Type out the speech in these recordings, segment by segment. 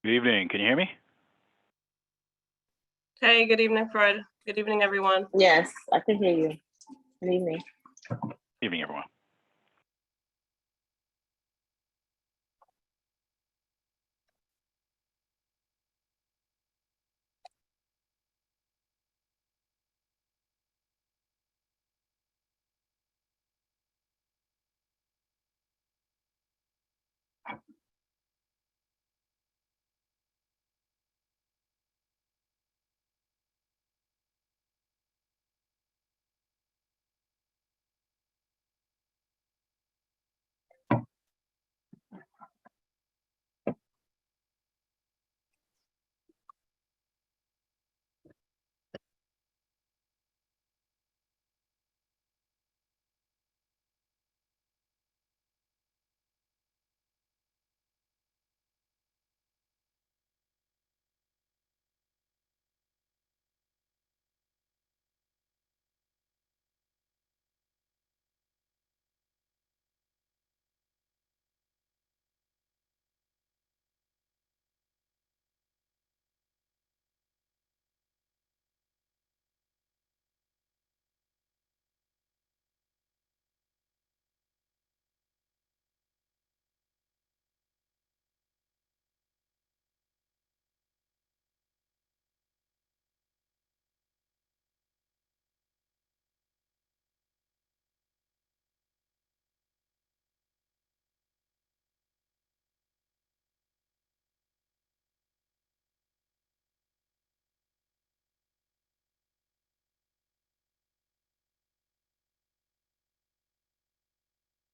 Good evening. Can you hear me? Hey, good evening, Fred. Good evening, everyone. Yes, I can hear you. Good evening. Evening, everyone.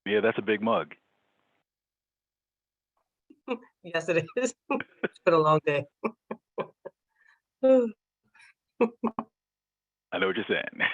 Yeah, that's a big mug. Yes, it is. It's been a long day. I know what you're saying.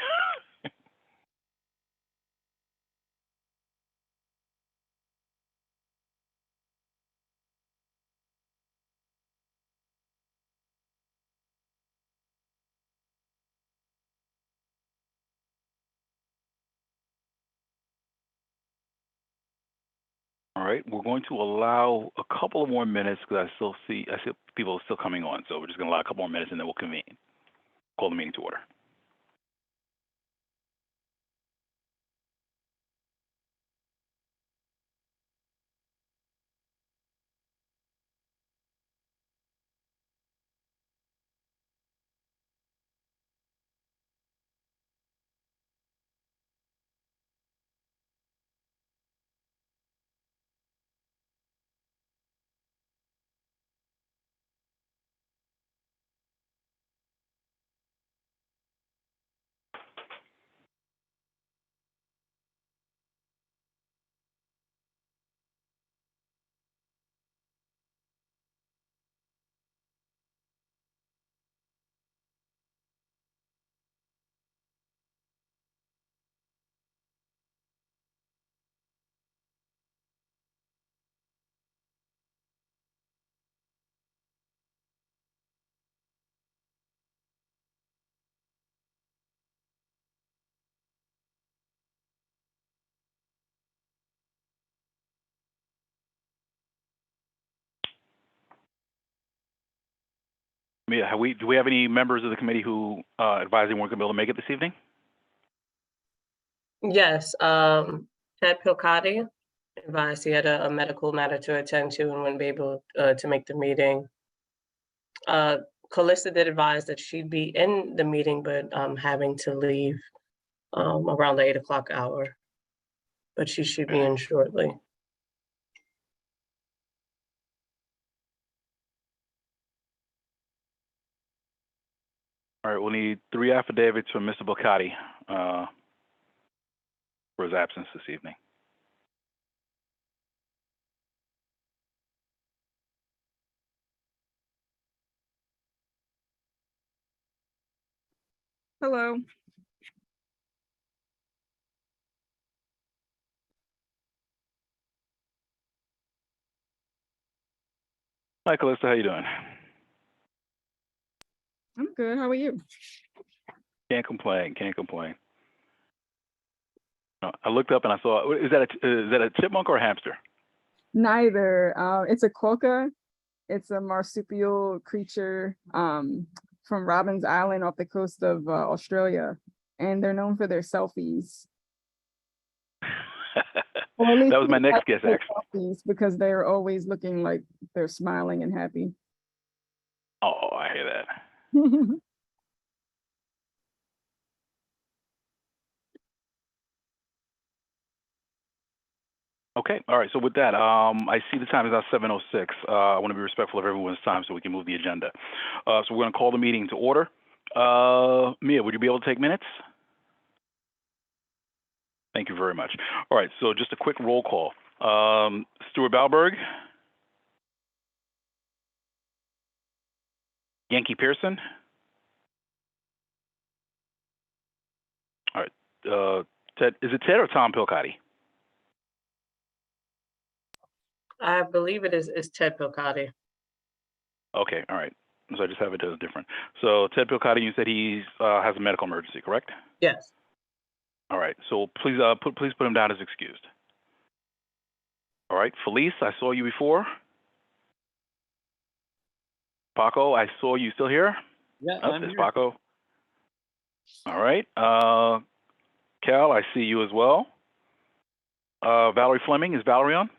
All right, we're going to allow a couple of more minutes because I see people still coming on. So we're just going to allow a couple more minutes and then we'll convene. Call the meeting to order. Mia, do we have any members of the committee who advised they weren't going to be able to make it this evening? Yes, Ted Pilcotti advised he had a medical matter to attend to and wouldn't be able to make the meeting. Calista did advise that she'd be in the meeting, but having to leave around the 8 o'clock hour. But she should be in shortly. All right, we'll need 3 affidavits from Mr. Bilcotti for his absence this evening. Hello. Hi, Calista, how you doing? I'm good. How are you? Can't complain. I looked up and I saw. Is that a chipmunk or a hamster? Neither. It's a quokka. It's a marsupial creature from Robbins Island off the coast of Australia, and they're known for their selfies. Or at least That was my they next like guess, to take actually. selfies because they're always looking like they're smiling and happy. Oh, I hear that. Okay, all right. So with that, I see the time is now 7:06. I want to be respectful of everyone's time so we can move the agenda. So we're going to call the meeting to order. Mia, would you be able to take minutes? Thank you very much. All right, so just a quick roll call. Stuart Balberg. Yankee Pearson. All right, Ted, is it Ted or Tom Pilcotti? I believe it is Ted Pilcotti. Okay, all right. So I just have it as different. So Ted Pilcotti, you said he has a medical emergency, correct? Yes. All right. So please please put him down as excused. All right. Felice, I saw you before. Paco, I saw you still here. Yeah, Oh, I'm there's here. Paco. All right. Cal, I see you as well. Valerie Fleming, is Valerie on?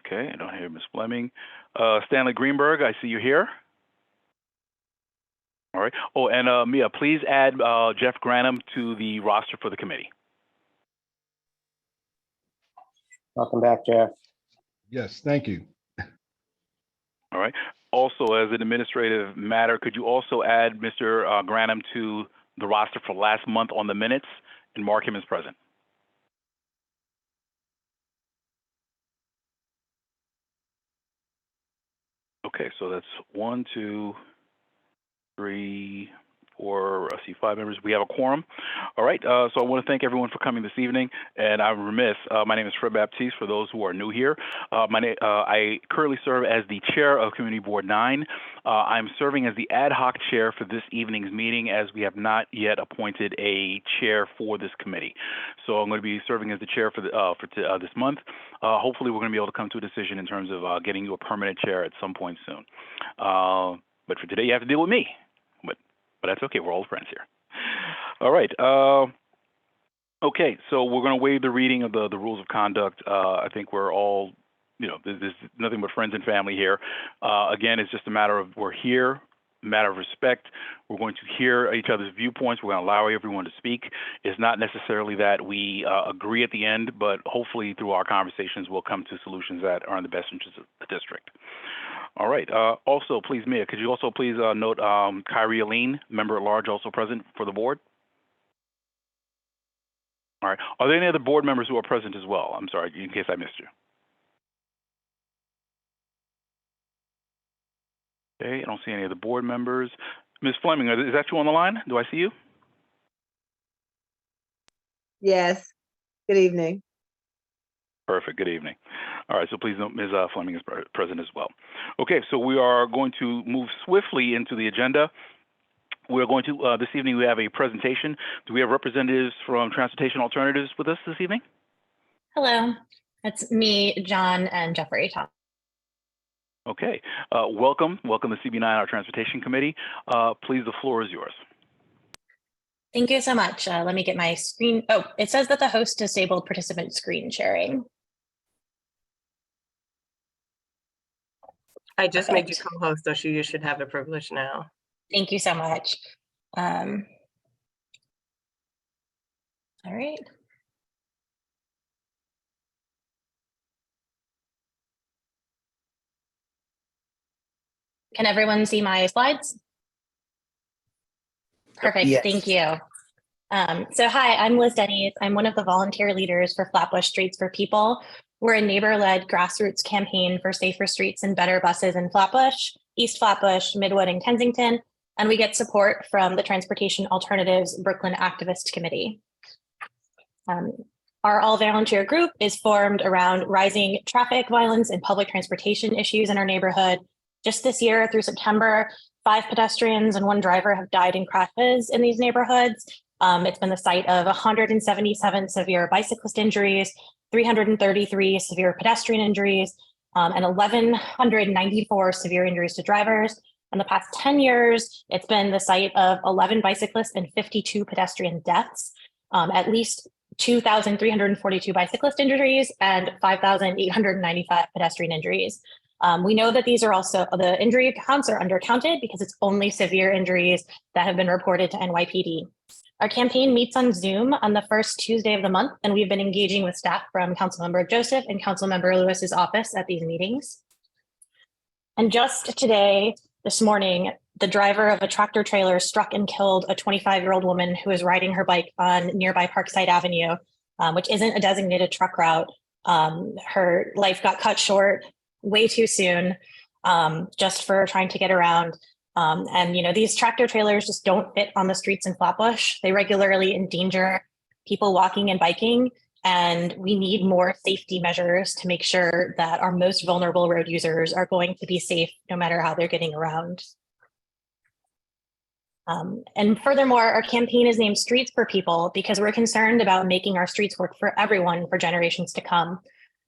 Okay, I don't hear Ms. Fleming. Stanley Greenberg, I see you here. All right. Oh, and Mia, please add Jeff Granum to the roster for the committee. Welcome back, Jeff. Yes, thank you. All right. Also, as an administrative matter, could you also add Mr. Granum to the roster for last month on the minutes and mark him as present? Okay, so that's 1, 2, 3, 4, I see 5 members. We have a quorum. All right, so I want to thank everyone for coming this evening, and I'm remiss. My name is Fred Baptiste, for those who are new here. I currently serve as the chair of Community Board 9. I'm serving as the ad hoc chair for this evening's meeting, as we have not yet appointed a chair for this committee. So I'm going to be serving as the chair for this month. Hopefully, we're going to be able to come to a decision in terms of getting you a permanent chair at some point soon. But for today, you have to deal with me. But that's okay. We're all friends here. All right. Okay. So we're going to waive the reading of the rules of conduct. I think we're all, there's nothing but friends and family here. Again, it's just a matter of we're here, a matter of respect. We're going to hear each other's viewpoints. We're going to allow everyone to speak. It's not necessarily that we agree at the end, but hopefully through our conversations, we'll come to solutions that are in the best interest of the district. All right. Also, please, Mia, could you also please note Kyrie Aline, member at large, also present for the board? All right. Are there any other board members who are present as well? I'm sorry, in case I missed you. Okay, I don't see any other board members. Ms. Fleming, is that you on the line? Do I see you? Yes. Good evening. Perfect. Good evening. All right. So please note Ms. Fleming is present as well. Okay. So we are going to move swiftly into the agenda. We're going to, this evening, we have a presentation. Do we have representatives from Transportation Alternatives with us this evening? Hello. It's me, John, and Jeffrey. Tom. Okay. Welcome to CB9, our Transportation Committee. Please, the floor is yours. Thank you so much. Let me get my screen. Oh, it says that the host disabled participant screen sharing. I just made you Perfect. co-host, so you should have the privilege now. Thank you so much. All right. Can everyone see my slides? Perfect. Yes. Thank you. So hi, I'm Liz Denny. I'm one of the volunteer leaders for Flatbush Streets for People. We're a neighbor-led grassroots campaign for safer streets and better buses in Flatbush, East Flatbush, Midwood, and Kensington, and we get support from the Transportation Alternatives Brooklyn Activist Committee. Our all-volunteer group is formed around rising traffic violence and public transportation issues in our neighborhood. Just this year through September, 5 pedestrians and 1 driver have died in crashes in these neighborhoods. It's been the site of 177 severe bicyclist injuries, 333 severe pedestrian injuries, and 1,194 severe injuries to drivers. In the past 10 years, it's been the site of 11 bicyclists and 52 pedestrian deaths, at least 2,342 bicyclist injuries and 5,895 pedestrian injuries. We know that these are also, the injury counts are undercounted because it's only severe injuries that have been reported to NYPD. Our campaign meets on Zoom on the first Tuesday of the month, and we've been engaging with staff from Councilmember Joseph and Councilmember Lewis's office at these meetings. And just today, this morning, the driver of a tractor trailer struck and killed a 25-year-old woman who was riding her bike on nearby Parkside Avenue, which isn't a designated truck route. Her life got cut short way too soon, just for trying to get around. And you know, these tractor trailers just don't fit on the streets in Flatbush. They regularly endanger people walking and biking, and we need more safety measures to make sure that our most vulnerable road users are going to be safe no matter how they're getting around. And furthermore, our campaign is named Streets for People because we're concerned about making our streets work for everyone for generations to come.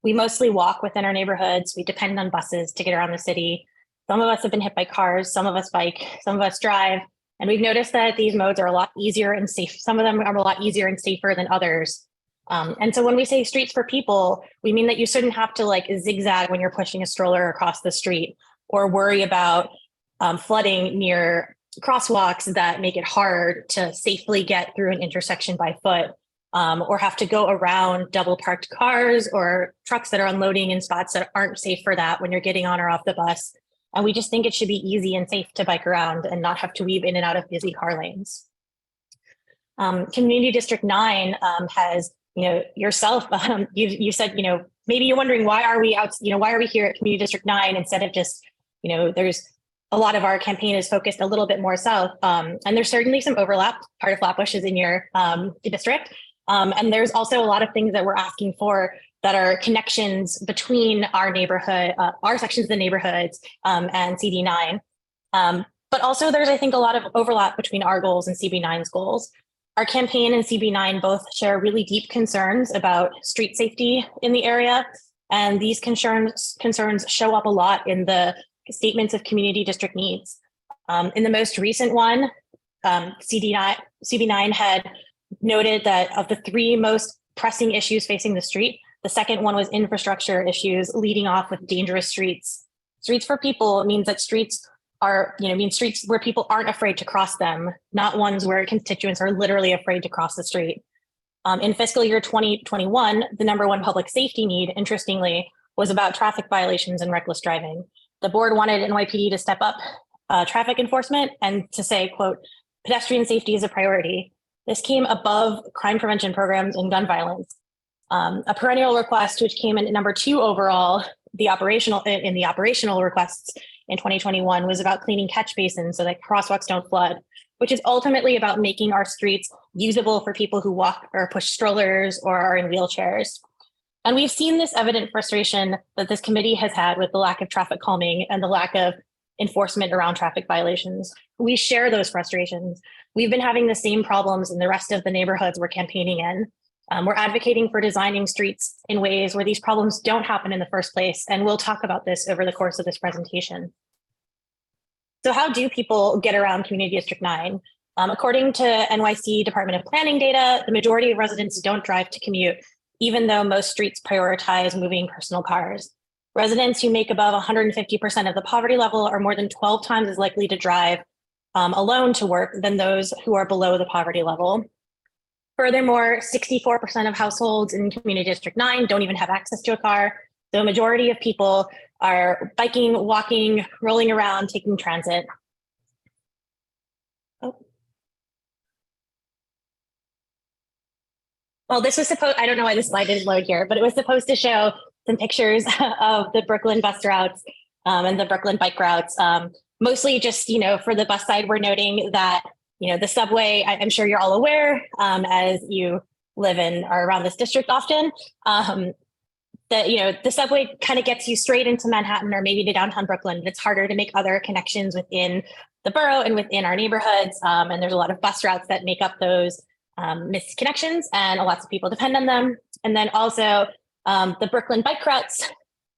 We mostly walk within our neighborhoods. We depend on buses to get around the city. Some of us have been hit by cars, some of us bike, some of us drive. And we've noticed that these modes are a lot easier and safe. Some of them are a lot easier and safer than others. And so when we say streets for people, we mean that you shouldn't have to like zigzag when you're pushing a stroller across the street or worry about flooding near crosswalks that make it hard to safely get through an intersection by foot, or have to go around double parked cars or trucks that are unloading in spots that aren't safe for that when you're getting on or off the bus. And we just think it should be easy and safe to bike around and not have to weave in and out of busy car lanes. Community District 9 has, you know, yourself, you said, you know, maybe you're wondering why are we out, you know, why are we here at Community District 9 instead of just, you know, there's a lot of our campaign is focused a little bit more south. And there's certainly some overlap. Part of Flatbush is in your district. And there's also a lot of things that we're asking for that are connections between our neighborhood, our sections of the neighborhoods and CD9. But also there's, I think, a lot of overlap between our goals and CB9's goals. Our campaign and CB9 both share really deep concerns about street safety in the area. And these concerns show up a lot in the statements of community district needs. In the most recent one, CB9 had noted that of the 3 most pressing issues facing the street, the second one was infrastructure issues, leading off with dangerous streets. Streets for people means that streets are, you know, mean streets where people aren't afraid to cross them, not ones where constituents are literally afraid to cross the street. In fiscal year 2021, the #1 public safety need, interestingly, was about traffic violations and reckless driving. The board wanted NYPD to step up traffic enforcement and to say, quote, pedestrian safety is a priority. This came above crime prevention programs and gun violence. A perennial request, which came in at #2 overall, the operational requests in 2021 was about cleaning catch basins so that crosswalks don't flood, which is ultimately about making our streets usable for people who walk or push strollers or are in wheelchairs. And we've seen this evident frustration that this committee has had with the lack of traffic calming and the lack of enforcement around traffic violations. We share those frustrations. We've been having the same problems in the rest of the neighborhoods we're campaigning in. We're advocating for designing streets in ways where these problems don't happen in the first place, and we'll talk about this over the course of this presentation. So how do people get around Community District 9? According to NYC Department of Planning data, the majority of residents don't drive to commute, even though most streets prioritize moving personal cars. Residents who make above 150% of the poverty level are more than 12 times as likely to drive alone to work than those who are below the poverty level. Furthermore, 64% of households in Community District 9 don't even have access to a car. The majority of people are biking, walking, rolling around, taking transit. Oh. Well, this was supposed, I don't know why this slide didn't load here, but it was supposed to show some pictures of the Brooklyn bus routes and the Brooklyn bike routes. Mostly just, you know, for the bus side, we're noting that, you know, the subway, I'm sure you're all aware as you live in or around this district often, that, you know, the subway kind of gets you straight into Manhattan or maybe to downtown Brooklyn, but it's harder to make other connections within the borough and within our neighborhoods. And there's a lot of bus routes that make up those missed connections, and lots of people depend on them. And then also the Brooklyn bike routes.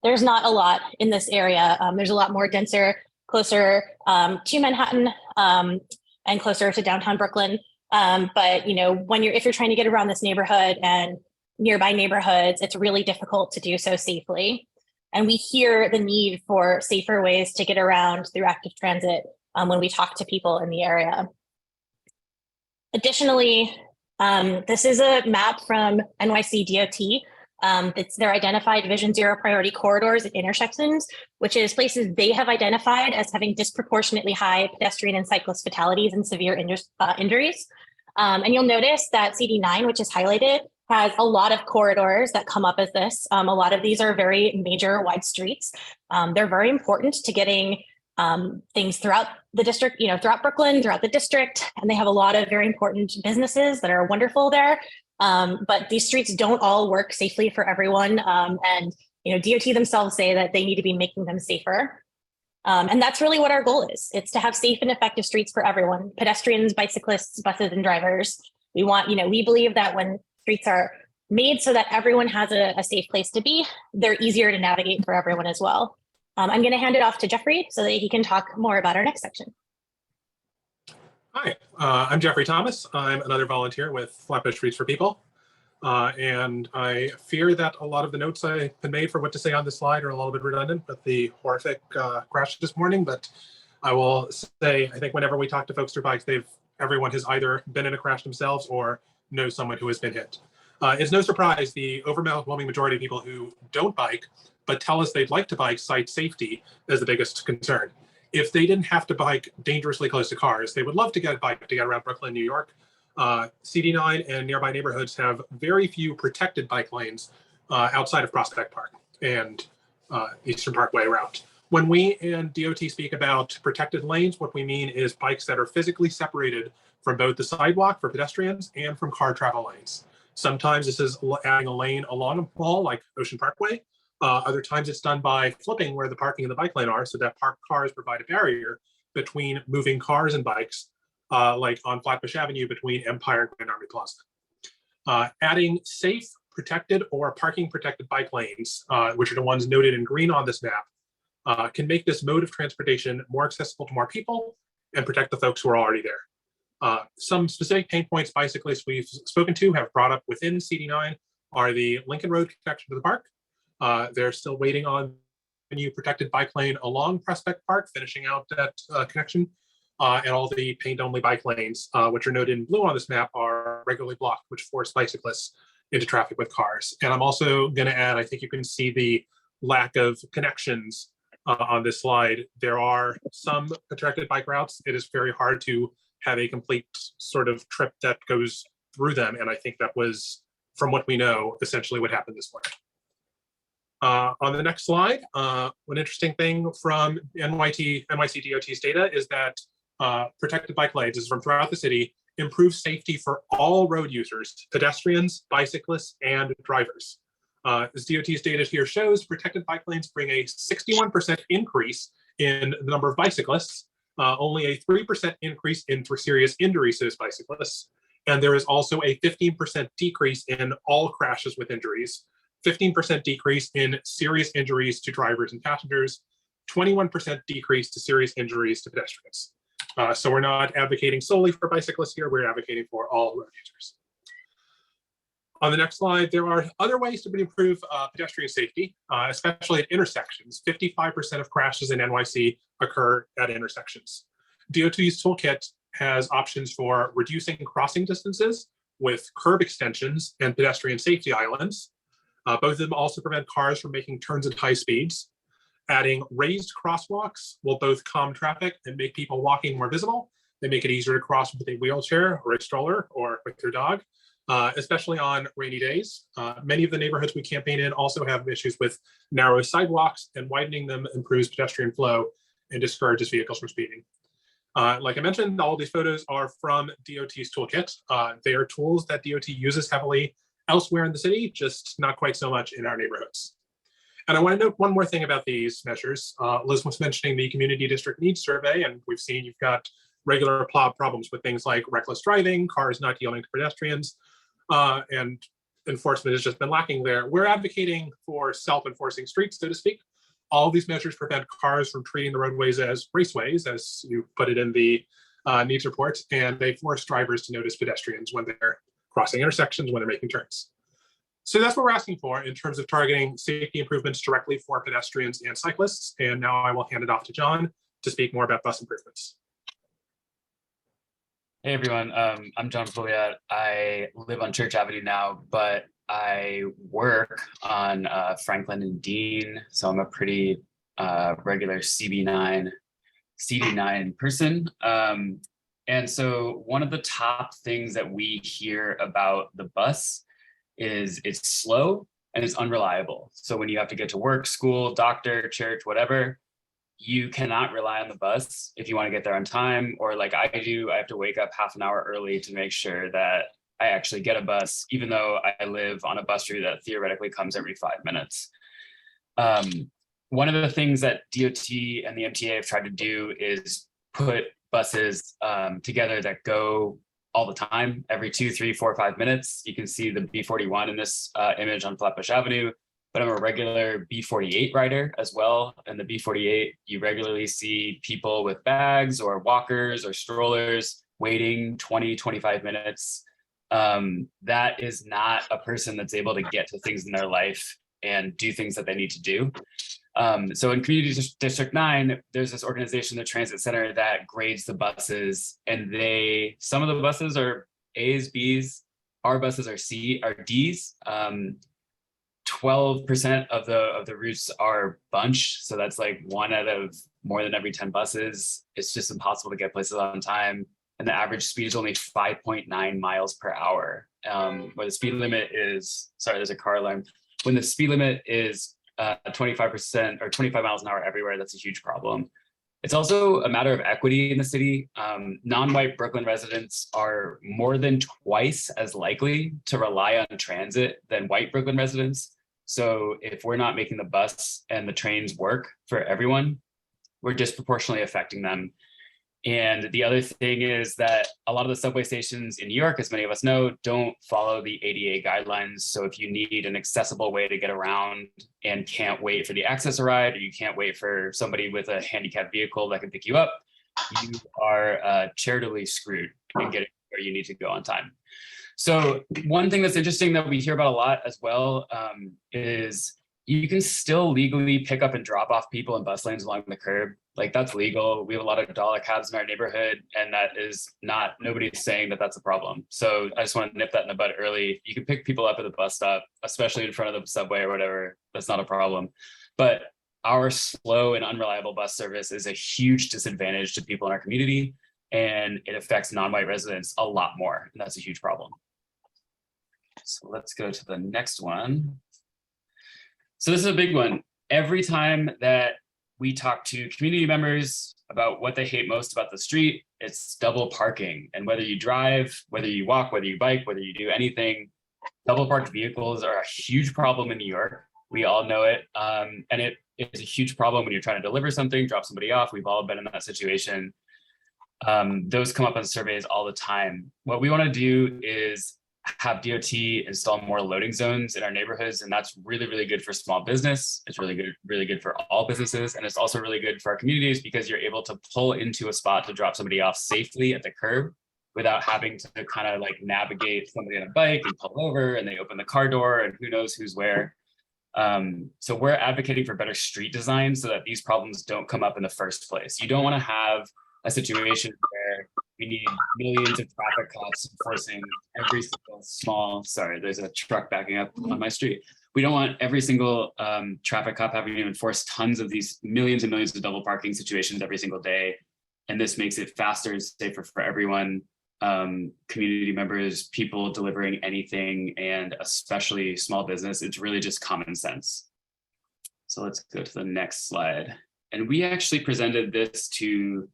There's not a lot in this area. There's a lot more denser, closer to Manhattan and closer to downtown Brooklyn. But you know, if you're trying to get around this neighborhood and nearby neighborhoods, it's really difficult to do so safely. And we hear the need for safer ways to get around through active transit when we talk to people in the area. Additionally, this is a map from NYC DOT. It's their identified Vision Zero priority corridors at intersections, which is places they have identified as having disproportionately high pedestrian and cyclist fatalities and severe injuries. And you'll notice that CD9, which is highlighted, has a lot of corridors that come up as this. A lot of these are very major wide streets. They're very important to getting things throughout the district, throughout Brooklyn, throughout the district. And they have a lot of very important businesses that are wonderful there. But these streets don't all work safely for everyone. And DOT themselves say that they need to be making them safer. And that's really what our goal is. It's to have safe and effective streets for everyone, pedestrians, bicyclists, buses, and drivers. We want, we believe that when streets are made so that everyone has a safe place to be, they're easier to navigate for everyone as well. I'm going to hand it off to Jeffrey so that he can talk more about our next section. Hi, I'm Jeffrey Thomas. I'm another volunteer with Flatbush Streets for People. And I fear that a lot of the notes I've been made for what to say on this slide are a little bit redundant with the horrific crash this morning. But I will say, I think whenever we talk to folks through bikes, everyone has either been in a crash themselves or knows someone who has been hit. It's no surprise the overwhelming majority of people who don't bike but tell us they'd like to bike cite safety as the biggest concern. If they didn't have to bike dangerously close to cars, they would love to get a bike to get around Brooklyn, New York. CD9 and nearby neighborhoods have very few protected bike lanes outside of Prospect Park and Eastern Parkway route. When we and DOT speak about protected lanes, what we mean is bikes that are physically separated from both the sidewalk for pedestrians and from car travel lanes. Sometimes this is adding a lane along a mall like Ocean Parkway. Other times it's done by flipping where the parking and the bike lane are so that parked cars provide a barrier between moving cars and bikes, like on Flatbush Avenue between Empire and Grand Army Plaza. Adding safe, protected, or parking protected bike lanes, which are the ones noted in green on this map, can make this mode of transportation more accessible to more people and protect the folks who are already there. Some specific pain points bicyclists we've spoken to have brought up within CD9 are the Lincoln Road connection to the park. They're still waiting on a new protected bike lane along Prospect Park, finishing out that connection. And all the paint-only bike lanes, which are noted in blue on this map, are regularly blocked, which force bicyclists into traffic with cars. And I'm also going to add, I think you can see the lack of connections on this slide. There are some protected bike routes. It is very hard to have a complete sort of trip that goes through them. And I think that was, from what we know, essentially what happened this morning. On the next slide, one interesting thing from NYC DOT's data is that protected bike lanes, this is from throughout the city, improve safety for all road users, pedestrians, bicyclists, and drivers. As DOT's data here shows, protected bike lanes bring a 61% increase in the number of bicyclists, only a 3% increase in serious injuries to those bicyclists. And there is also a 15% decrease in all crashes with injuries, 15% decrease in serious injuries to drivers and passengers, 21% decrease to serious injuries to pedestrians. So we're not advocating solely for bicyclists here, we're advocating for all road users. On the next slide, there are other ways to improve pedestrian safety, especially at intersections. 55% of crashes in NYC occur at intersections. DOT's toolkit has options for reducing crossing distances with curb extensions and pedestrian safety islands. Both of them also prevent cars from making turns at high speeds. Adding raised crosswalks will both calm traffic and make people walking more visible. They make it easier to cross with a wheelchair or a stroller or with your dog, especially on rainy days. Many of the neighborhoods we campaign in also have issues with narrow sidewalks, and widening them improves pedestrian flow and discourages vehicles from speeding. Like I mentioned, all these photos are from DOT's toolkit. They are tools that DOT uses heavily elsewhere in the city, just not quite so much in our neighborhoods. And I want to note one more thing about these measures. Liz was mentioning the Community District Needs Survey, and we've seen you've got regular problems with things like reckless driving, cars not yielding to pedestrians, and enforcement has just been lacking there. We're advocating for self-enforcing streets, so to speak. All of these measures prevent cars from treating the roadways as raceways, as you put it in the needs report, and they force drivers to notice pedestrians when they're crossing intersections, when they're making turns. So that's what we're asking for in terms of targeting safety improvements directly for pedestrians and cyclists. And now I will hand it off to John to speak more about bus improvements. Hey everyone, I'm John Pouliot. I live on Church Avenue now, but I work on Franklin and Dean, so I'm a pretty regular CD9 person. And so one of the top things that we hear about the bus is it's slow and it's unreliable. So when you have to get to work, school, doctor, church, whatever, you cannot rely on the bus if you want to get there on time, or like I do, I have to wake up half an hour early to make sure that I actually get a bus, even though I live on a bus route that theoretically comes every 5 minutes. One of the things that DOT and the MTA have tried to do is put buses together that go all the time, every 2, 3, 4, 5 minutes. You can see the B41 in this image on Flatbush Avenue, but I'm a regular B48 rider as well. And the B48, you regularly see people with bags or walkers or strollers waiting 20, 25 minutes. That is not a person that's able to get to things in their life and do things that they need to do. So in Community District 9, there's this organization, the Transit Center, that grades the buses, and some of the buses are A's, B's, our buses are D's. 12% of the routes are bunch. So that's like 1 out of more than every 10 buses. It's just impossible to get places on time. And the average speed is only 5.9 miles per hour. Where the speed limit is, sorry, there's a car alarm. When the speed limit is 25% or 25 miles an hour everywhere, that's a huge problem. It's also a matter of equity in the city. Non-white Brooklyn residents are more than twice as likely to rely on transit than white Brooklyn residents. So if we're not making the bus and the trains work for everyone, we're disproportionately affecting them. And the other thing is that a lot of the subway stations in New York, as many of us know, don't follow the ADA guidelines. So if you need an accessible way to get around and can't wait for the access ride, or you can't wait for somebody with a handicapped vehicle that can pick you up, you are charitably screwed in getting where you need to go on time. So one thing that's interesting that we hear about a lot as well is you can still legally pick up and drop off people in bus lanes along the curb. Like that's legal. We have a lot of dollar cabs in our neighborhood, and that is not, nobody's saying that that's a problem. So I just want to nip that in the bud early. You can pick people up at the bus stop, especially in front of the subway or whatever. That's not a problem. But our slow and unreliable bus service is a huge disadvantage to people in our community, and it affects non-white residents a lot more. And that's a huge problem. So let's go to the next one. So this is a big one. Every time that we talk to community members about what they hate most about the street, it's double parking. And whether you drive, whether you walk, whether you bike, whether you do anything, double parked vehicles are a huge problem in New York. We all know it. And it is a huge problem when you're trying to deliver something, drop somebody off. We've all been in that situation. Those come up on surveys all the time. What we want to do is have DOT install more loading zones in our neighborhoods, and that's really, really good for small business. It's really good for all businesses, and it's also really good for our communities because you're able to pull into a spot to drop somebody off safely at the curb without having to kind of like navigate somebody on a bike and pull over and they open the car door and who knows who's where. So we're advocating for better street design so that these problems don't come up in the first place. You don't want to have a situation where we need millions of traffic cops enforcing every single small, sorry, there's a truck backing up on my street. We don't want every single traffic cop having to enforce tons of these millions and millions of double parking situations every single day. And this makes it faster and safer for everyone, community members, people delivering anything, and especially small business. It's really just common sense. So let's go to the next slide. And we actually presented this to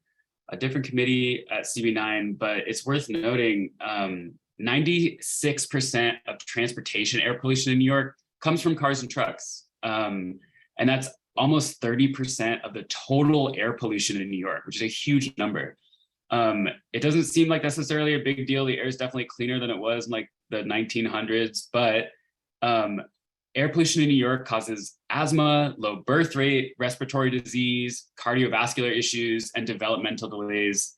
a different committee at CB9, but it's worth noting 96% of transportation air pollution in New York comes from cars and trucks. And that's almost 30% of the total air pollution in New York, which is a huge number. It doesn't seem like necessarily a big deal. The air is definitely cleaner than it was in like the 1900s, but air pollution in New York causes asthma, low birth rate, respiratory disease, cardiovascular issues, and developmental delays.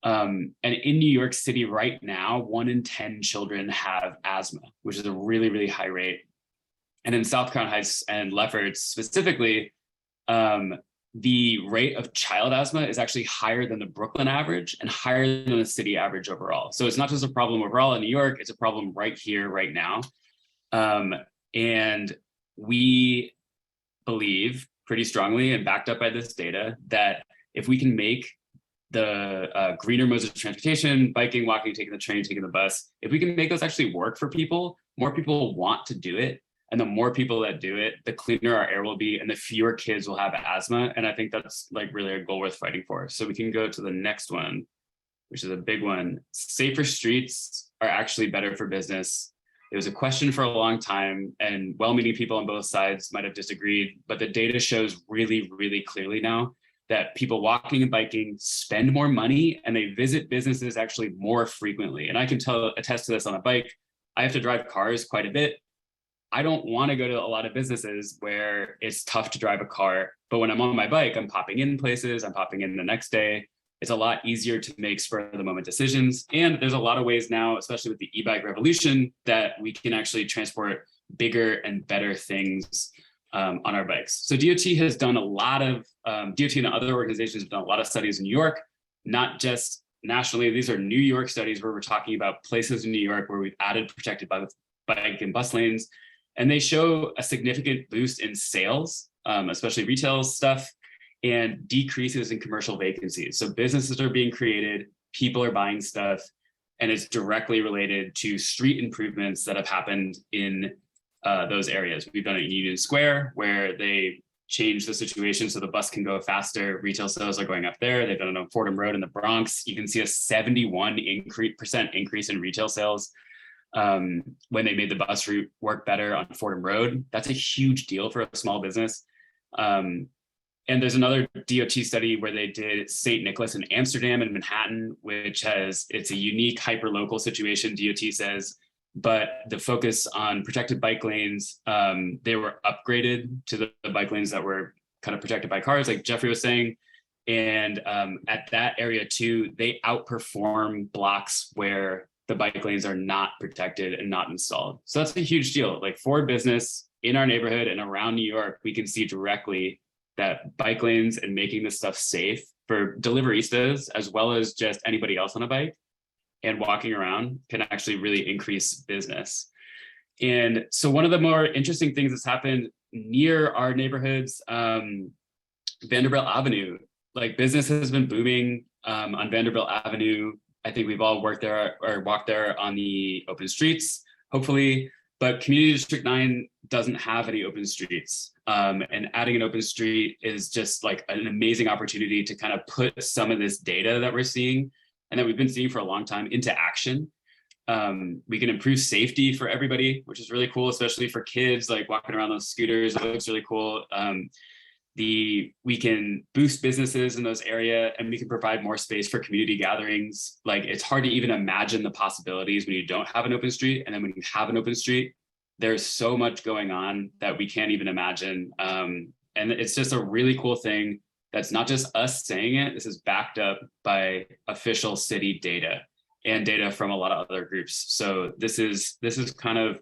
And in New York City right now, 1 in 10 children have asthma, which is a really, really high rate. And in South Crown Heights and Lefferts specifically, the rate of child asthma is actually higher than the Brooklyn average and higher than the city average overall. So it's not just a problem overall in New York, it's a problem right here, right now. And we believe pretty strongly and backed up by this data that if we can make the greener modes of transportation, biking, walking, taking the train, taking the bus, if we can make those actually work for people, more people want to do it. And the more people that do it, the cleaner our air will be and the fewer kids will have asthma. And I think that's like really a goal worth fighting for. So we can go to the next one, which is a big one. Safer streets are actually better for business. It was a question for a long time, and well-meaning people on both sides might have disagreed, but the data shows really, really clearly now that people walking and biking spend more money and they visit businesses actually more frequently. And I can attest to this on a bike. I have to drive cars quite a bit. I don't want to go to a lot of businesses where it's tough to drive a car, but when I'm on my bike, I'm popping in places, I'm popping in the next day. It's a lot easier to make spur of the moment decisions. And there's a lot of ways now, especially with the e-bike revolution, that we can actually transport bigger and better things on our bikes. So DOT has done a lot of, DOT and other organizations have done a lot of studies in New York, not just nationally. These are New York studies where we're talking about places in New York where we've added protected bike and bus lanes. And they show a significant boost in sales, especially retail stuff, and decreases in commercial vacancies. So businesses are being created, people are buying stuff, and it's directly related to street improvements that have happened in those areas. We've done it in Union Square, where they changed the situation so the bus can go faster. Retail sales are going up there. They've done it on Fordham Road in the Bronx. You can see a 71% increase in retail sales when they made the bus route work better on Fordham Road. That's a huge deal for a small business. And there's another DOT study where they did St. Nicholas in Amsterdam and Manhattan, which it's a unique hyper-local situation, DOT says, but the focus on protected bike lanes, they were upgraded to the bike lanes that were kind of protected by cars, like Jeffrey was saying. And at that area too, they outperform blocks where the bike lanes are not protected and not installed. So that's a huge deal. Like for business in our neighborhood and around New York, we can see directly that bike lanes and making this stuff safe for deliveristas, as well as just anybody else on a bike and walking around, can actually really increase business. And so one of the more interesting things that's happened near our neighborhoods, Vanderbilt Avenue, like business has been booming on Vanderbilt Avenue. I think we've all worked there or walked there on the open streets, hopefully, but Community District 9 doesn't have any open streets. And adding an open street is just like an amazing opportunity to kind of put some of this data that we're seeing and that we've been seeing for a long time into action. We can improve safety for everybody, which is really cool, especially for kids, like walking around those scooters. It looks really cool. We can boost businesses in those areas, and we can provide more space for community gatherings. Like it's hard to even imagine the possibilities when you don't have an open street. And then when you have an open street, there's so much going on that we can't even imagine. And it's just a really cool thing. That's not just us saying it. This is backed up by official city data and data from a lot of other groups. So this is kind of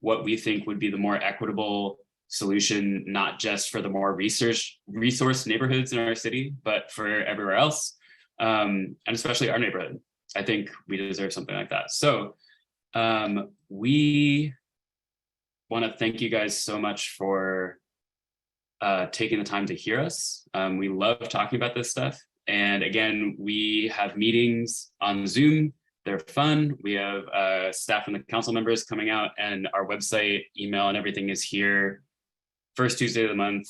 what we think would be the more equitable solution, not just for the more resource neighborhoods in our city, but for everywhere else, and especially our neighborhood. I think we deserve something like that. So we want to thank you guys so much for taking the time to hear us. We love talking about this stuff. And again, we have meetings on Zoom. They're fun. We have staff and the council members coming out, and our website, email, and everything is here first Tuesday of the month,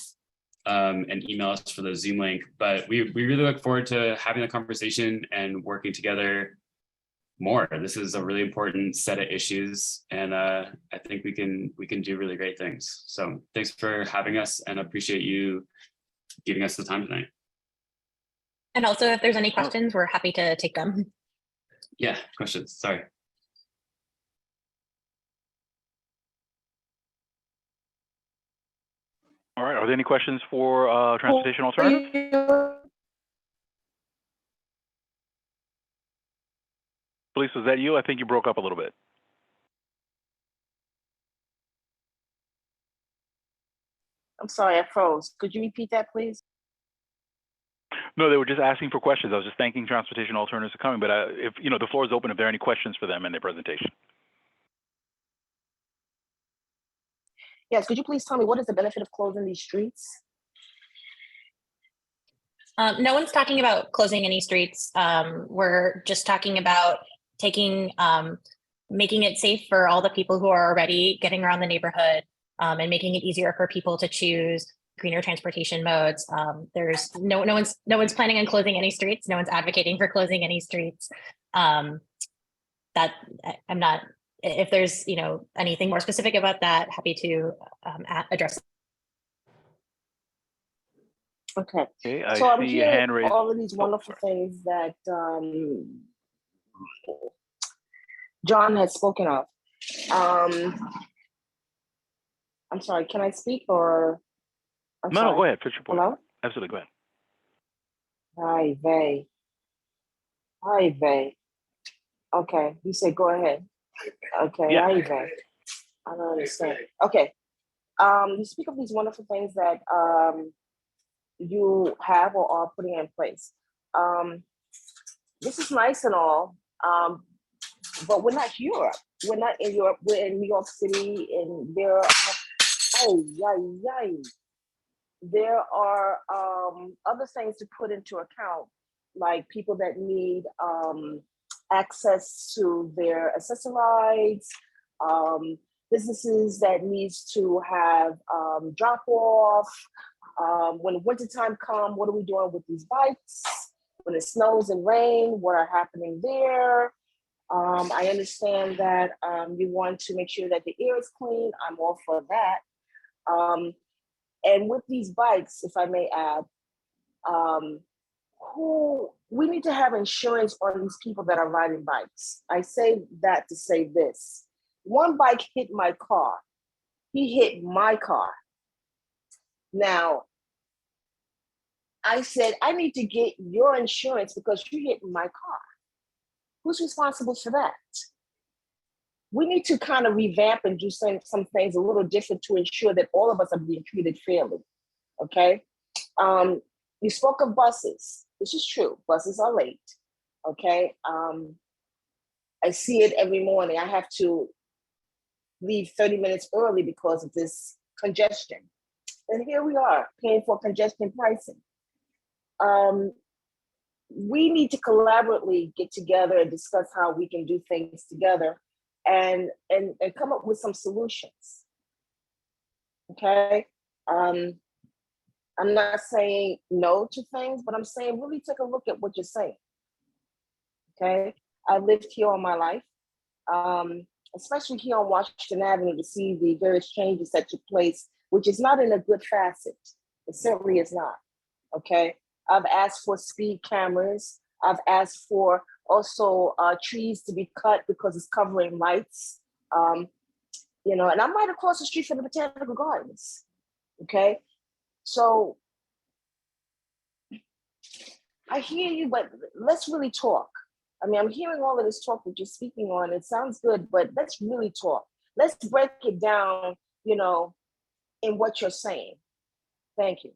and email us for the Zoom link. But we really look forward to having a conversation and working together more. This is a really important set of issues, and I think we can do really great things. So thanks for having us, and appreciate you giving us the time tonight. And also, if there's any questions, we're happy to take them. Yeah, questions, sorry. All right, are there any questions for transportation alternatives? Police, was that you? I think you broke up a little bit. I'm sorry, I froze. Could you repeat that, please? No, they were just asking for questions. I was just thanking transportation alternatives for coming, but if you know, the floor is open if there are any questions for them in their presentation. Yes, could you please tell me what is the benefit of closing these streets? No one's talking about closing any streets. We're just talking about taking, making it safe for all the people who are already getting around the neighborhood, and making it easier for people to choose greener transportation modes. There's no one's planning on closing any streets. No one's advocating for closing any streets. That I'm not. If there's anything more specific about that, happy to address it. Okay. Okay, I So I'm see a hand hearing raised. all of these wonderful things that John has spoken of. I'm sorry, can I speak or? I'm No, sorry. go ahead. Finish your point. Hello? Absolutely, go ahead. Hi, vey. Hi, vey. Okay, you said go ahead. Okay, Yeah. hi, vey. I don't understand. Okay. You speak of these wonderful things that you have or are putting in place. This is nice and all, but we're not Europe. We're not in Europe. We're in New York City, and there are other things to put into account, like people that need access to their accessorides, businesses that needs to have drop off. When wintertime comes, what are we doing with these bikes? When it snows and rain, what are happening there? I understand that you want to make sure that the air is clean. I'm all for that. And with these bikes, if I may add, we need to have insurance on these people that are riding bikes. I say that to say this. One bike hit my car. He hit my car. Now, I said, I need to get your insurance because you hit my car. Who's responsible for that? We need to kind of revamp and do some things a little different to ensure that all of us are being treated fairly, okay? You spoke of buses. This is true. Buses are late, okay? I see it every morning. I have to leave 30 minutes early because of this congestion. And here we are paying for congestion pricing. We need to collaboratively get together and discuss how we can do things together and come up with some solutions. Okay. I'm not saying no to things, but I'm saying really take a look at what you're saying. Okay. I lived here all my life, especially here on Washington Avenue, to see the various changes that took place, which is not in a good facet. It certainly is not. Okay. I've asked for speed cameras. I've asked for also trees to be cut because it's covering lights. And I'm right across the street from the Botanical Gardens. Okay. So I hear you, but let's really talk. I mean, I'm hearing all of this talk that you're speaking on. It sounds good, but let's really talk. Let's break it down, in what you're saying. Thank you.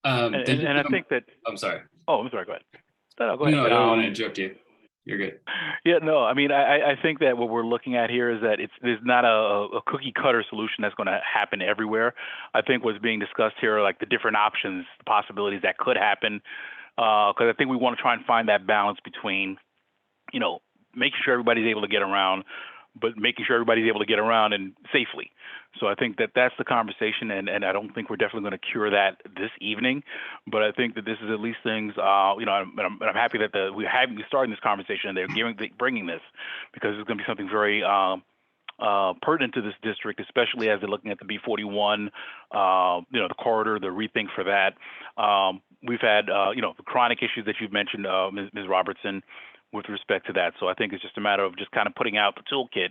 And I think that. I'm sorry. Oh, I'm sorry. Go ahead. No, go ahead. No, I don't want to interrupt you. You're good. Yeah, no, I mean, I think that what we're looking at here is that there's not a cookie cutter solution that's going to happen everywhere. I think what's being discussed here are like the different options, the possibilities that could happen, because I think we want to try and find that balance between, making sure everybody's able to get around, but making sure everybody's able to get around and safely. So I think that that's the conversation, and I don't think we're definitely going to cure that this evening, but I think that this is at least things, I'm happy that we're starting this conversation and they're bringing this, because it's going to be something very pertinent to this district, especially as they're looking at the B41, the corridor, the rethink for that. We've had, the chronic issues that you've mentioned, Ms. Robertson, with respect to that. So I think it's just a matter of just kind of putting out the toolkit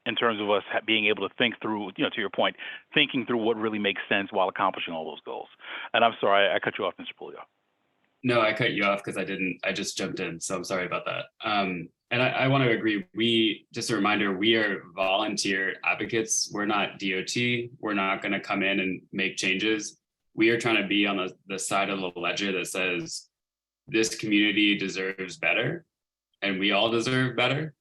in terms of us being able to think through, to your point, thinking through what really makes sense while accomplishing all those goals. And I'm sorry, I cut you off, Mr. Pulio. No, I cut you off because I just jumped in. So I'm sorry about that. And I want to agree. Just a reminder, we are volunteer advocates. We're not DOT. We're not going to come in and make changes. We are trying to be on the side of the ledger that says this community deserves better and we all deserve better.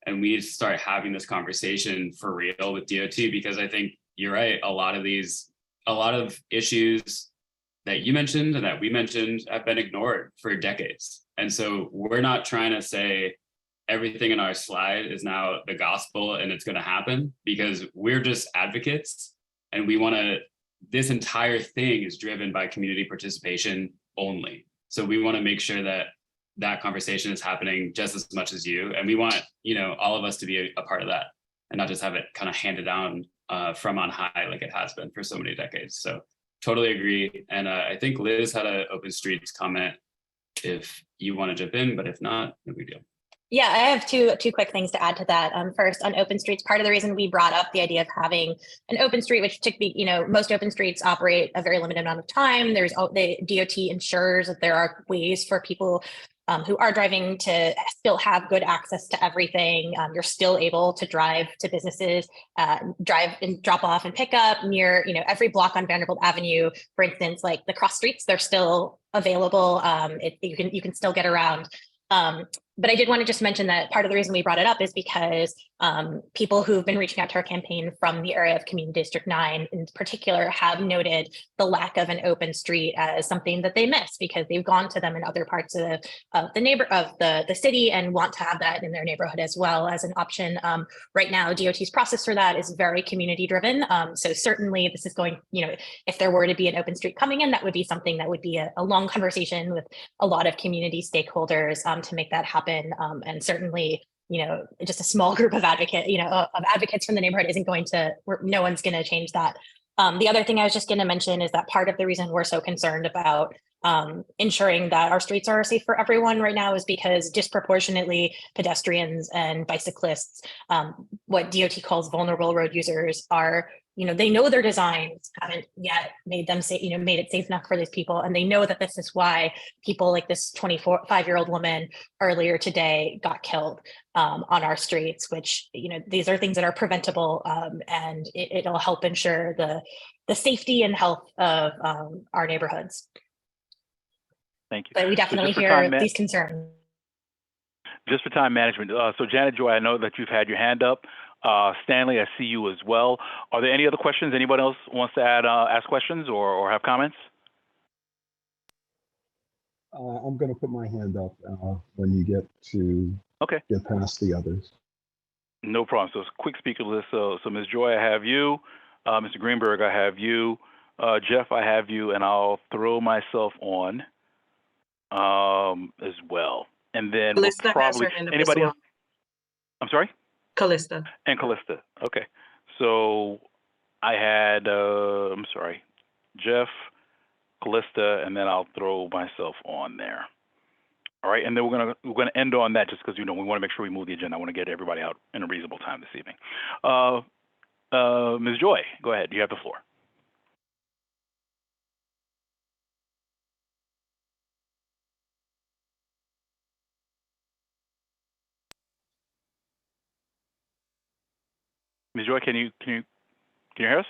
And we start having this conversation for real with DOT, because I think you're right. A lot of issues that you mentioned and that we mentioned have been ignored for decades. And so we're not trying to say everything in our slide is now the gospel and it's going to happen, because we're just advocates and this entire thing is driven by community participation only. So we want to make sure that conversation is happening just as much as you. And we want, all of us to be a part of that and not just have it kind of handed down from on high like it has been for so many decades. So totally agree. And I think Liz had an Open Streets comment if you want to jump in, but if not, no big deal. Yeah, I have two quick things to add to that. First, on open streets, part of the reason we brought up the idea of having an open street, which most open streets operate a very limited amount of time. The DOT ensures that there are ways for people who are driving to still have good access to everything. You're still able to drive to businesses, drive and drop off and pick up near, every block on Vanderbilt Avenue, for instance, like the cross streets, they're still available. You can still get around. But I did want to just mention that part of the reason we brought it up is because people who've been reaching out to our campaign from the area of Community District 9 in particular have noted the lack of an open street as something that they miss, because they've gone to them in other parts of the city and want to have that in their neighborhood as well as an option. Right now, DOT's process for that is very community driven. So certainly this is going, if there were to be an open street coming in, that would be something that would be a long conversation with a lot of community stakeholders to make that happen. And certainly, just a small group of advocates from the neighborhood no one's going to change that. The other thing I was just going to mention is that part of the reason we're so concerned about ensuring that our streets are safe for everyone right now is because disproportionately pedestrians and bicyclists, what DOT calls vulnerable road users, are they know their designs haven't yet made it safe enough for these people. And they know that this is why people like this 25-year-old woman earlier today got killed on our streets, which, these are things that are preventable, and it'll help ensure the safety and health of our neighborhoods. Thank you. But we definitely hear these concerns. Just for time management. So Janet Joy, I know that you've had your hand up. Stanley, I see you as well. Are there any other questions? Anybody else wants to ask questions or have comments? I'm going to put my hand up when you get past the others. No problem. So it's a quick speaker list. So Ms. Joy, I have you. Mr. Greenberg, I have you. Jeff, I have you, and I'll throw myself on as well. And then we'll probably anybody else? I'm sorry? Callista. And Callista. Okay. So I had Jeff, Callista, and then I'll throw myself on there. All right, and then we're gonna end on that just because we want to make sure we move the agenda. I want to get everybody out in a reasonable time this evening. Ms. Joy, go ahead. You have the floor. Ms. Joy, can you hear us?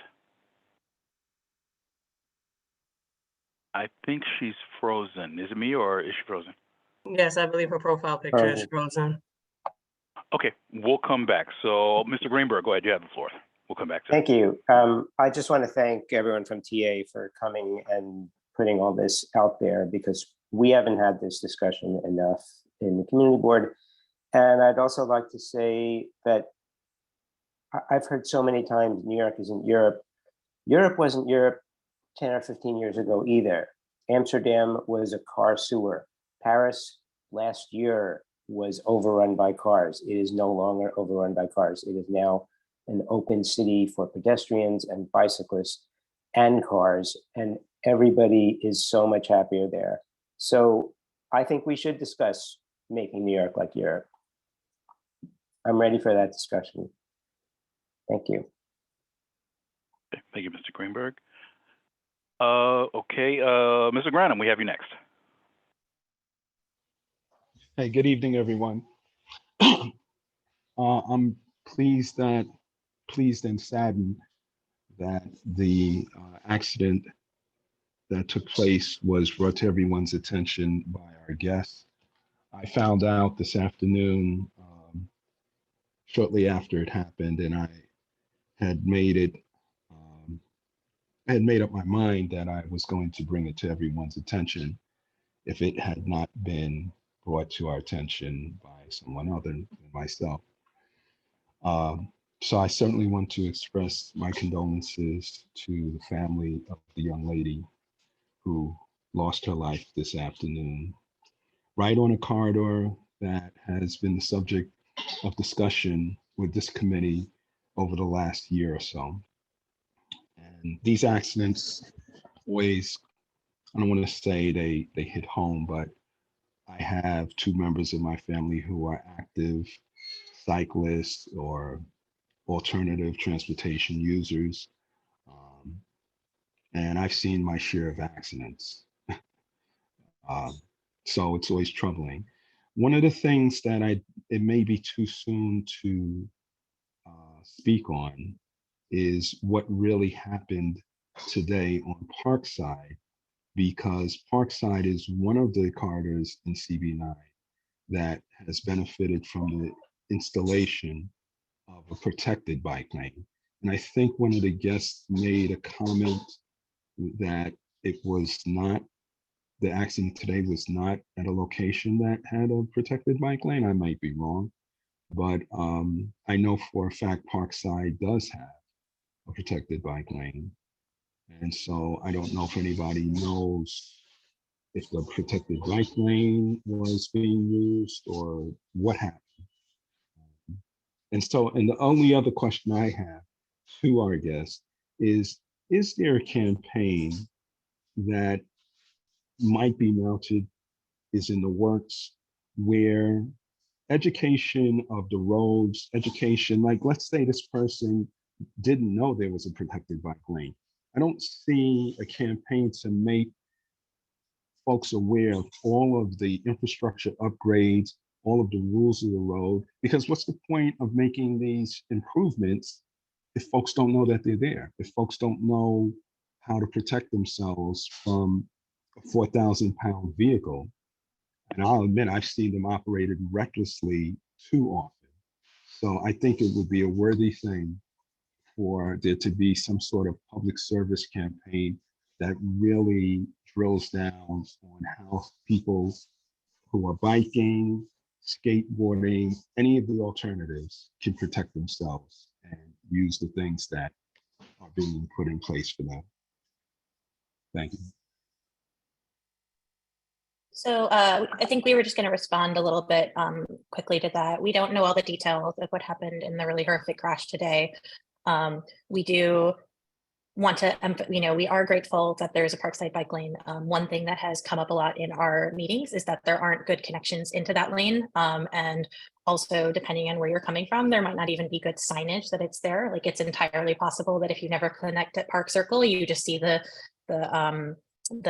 I think she's frozen. Is it me or is she frozen? Yes, I believe her profile picture is frozen. Okay, we'll come back. So, Mr. Greenberg, go ahead. You have the floor. We'll come back to Thank you. I just want to thank everyone from TA for coming and putting all this out there, because we haven't had this discussion enough in the community board. And I'd also like to say that I've heard so many times New York isn't Europe. Europe wasn't Europe 10 or 15 years ago either. Amsterdam was a car sewer. Paris last year was overrun by cars. It is no longer overrun by cars. It is now an open city for pedestrians and bicyclists and cars, and everybody is so much happier there. So I think we should discuss making New York like Europe. I'm ready for that discussion. Thank you. Okay, thank you, Mr. Greenberg. Okay, Mr. Granum, we have you next. Hey, good evening, everyone. I'm pleased and saddened that the accident that took place was brought to everyone's attention by our guests. I found out this afternoon, shortly after it happened, and I had made up my mind that I was going to bring it to everyone's attention if it had not been brought to our attention by someone other than myself. So I certainly want to express my condolences to the family of the young lady who lost her life this afternoon, right on a corridor that has been the subject of discussion with this committee over the last year or so. And these accidents always, I don't want to say they hit home, but I have two members of my family who are active cyclists or alternative transportation users. And I've seen my share of accidents. So it's always troubling. One of the things that it may be too soon to speak on is what really happened today on Parkside, because Parkside is one of the corridors in CB9 that has benefited from the installation of a protected bike lane. And I think one of the guests made a comment that it was not, the accident today was not at a location that had a protected bike lane. I might be wrong, but I know for a fact Parkside does have a protected bike lane. And so I don't know if anybody knows if the protected bike lane was being used or what happened. And the only other question I have to our guests is there a campaign that might be mounted, is in the works, where education of the roads, education, like let's say this person didn't know there was a protected bike lane. I don't see a campaign to make folks aware of all of the infrastructure upgrades, all of the rules of the road, because what's the point of making these improvements if folks don't know that they're there, if folks don't know how to protect themselves from a 4,000-pound vehicle? And I'll admit, I've seen them operated recklessly too often. So I think it would be a worthy thing for there to be some sort of public service campaign that really drills down on how people who are biking, skateboarding, any of the alternatives can protect themselves and use the things that are being put in place for them. Thank you. So I think we were just going to respond a little bit quickly to that. We don't know all the details of what happened in the really horrific crash today. We do want to, we are grateful that there's a Parkside bike lane. One thing that has come up a lot in our meetings is that there aren't good connections into that lane. And also, depending on where you're coming from, there might not even be good signage that it's there. Like, it's entirely possible that if you never connect at Park Circle, you just see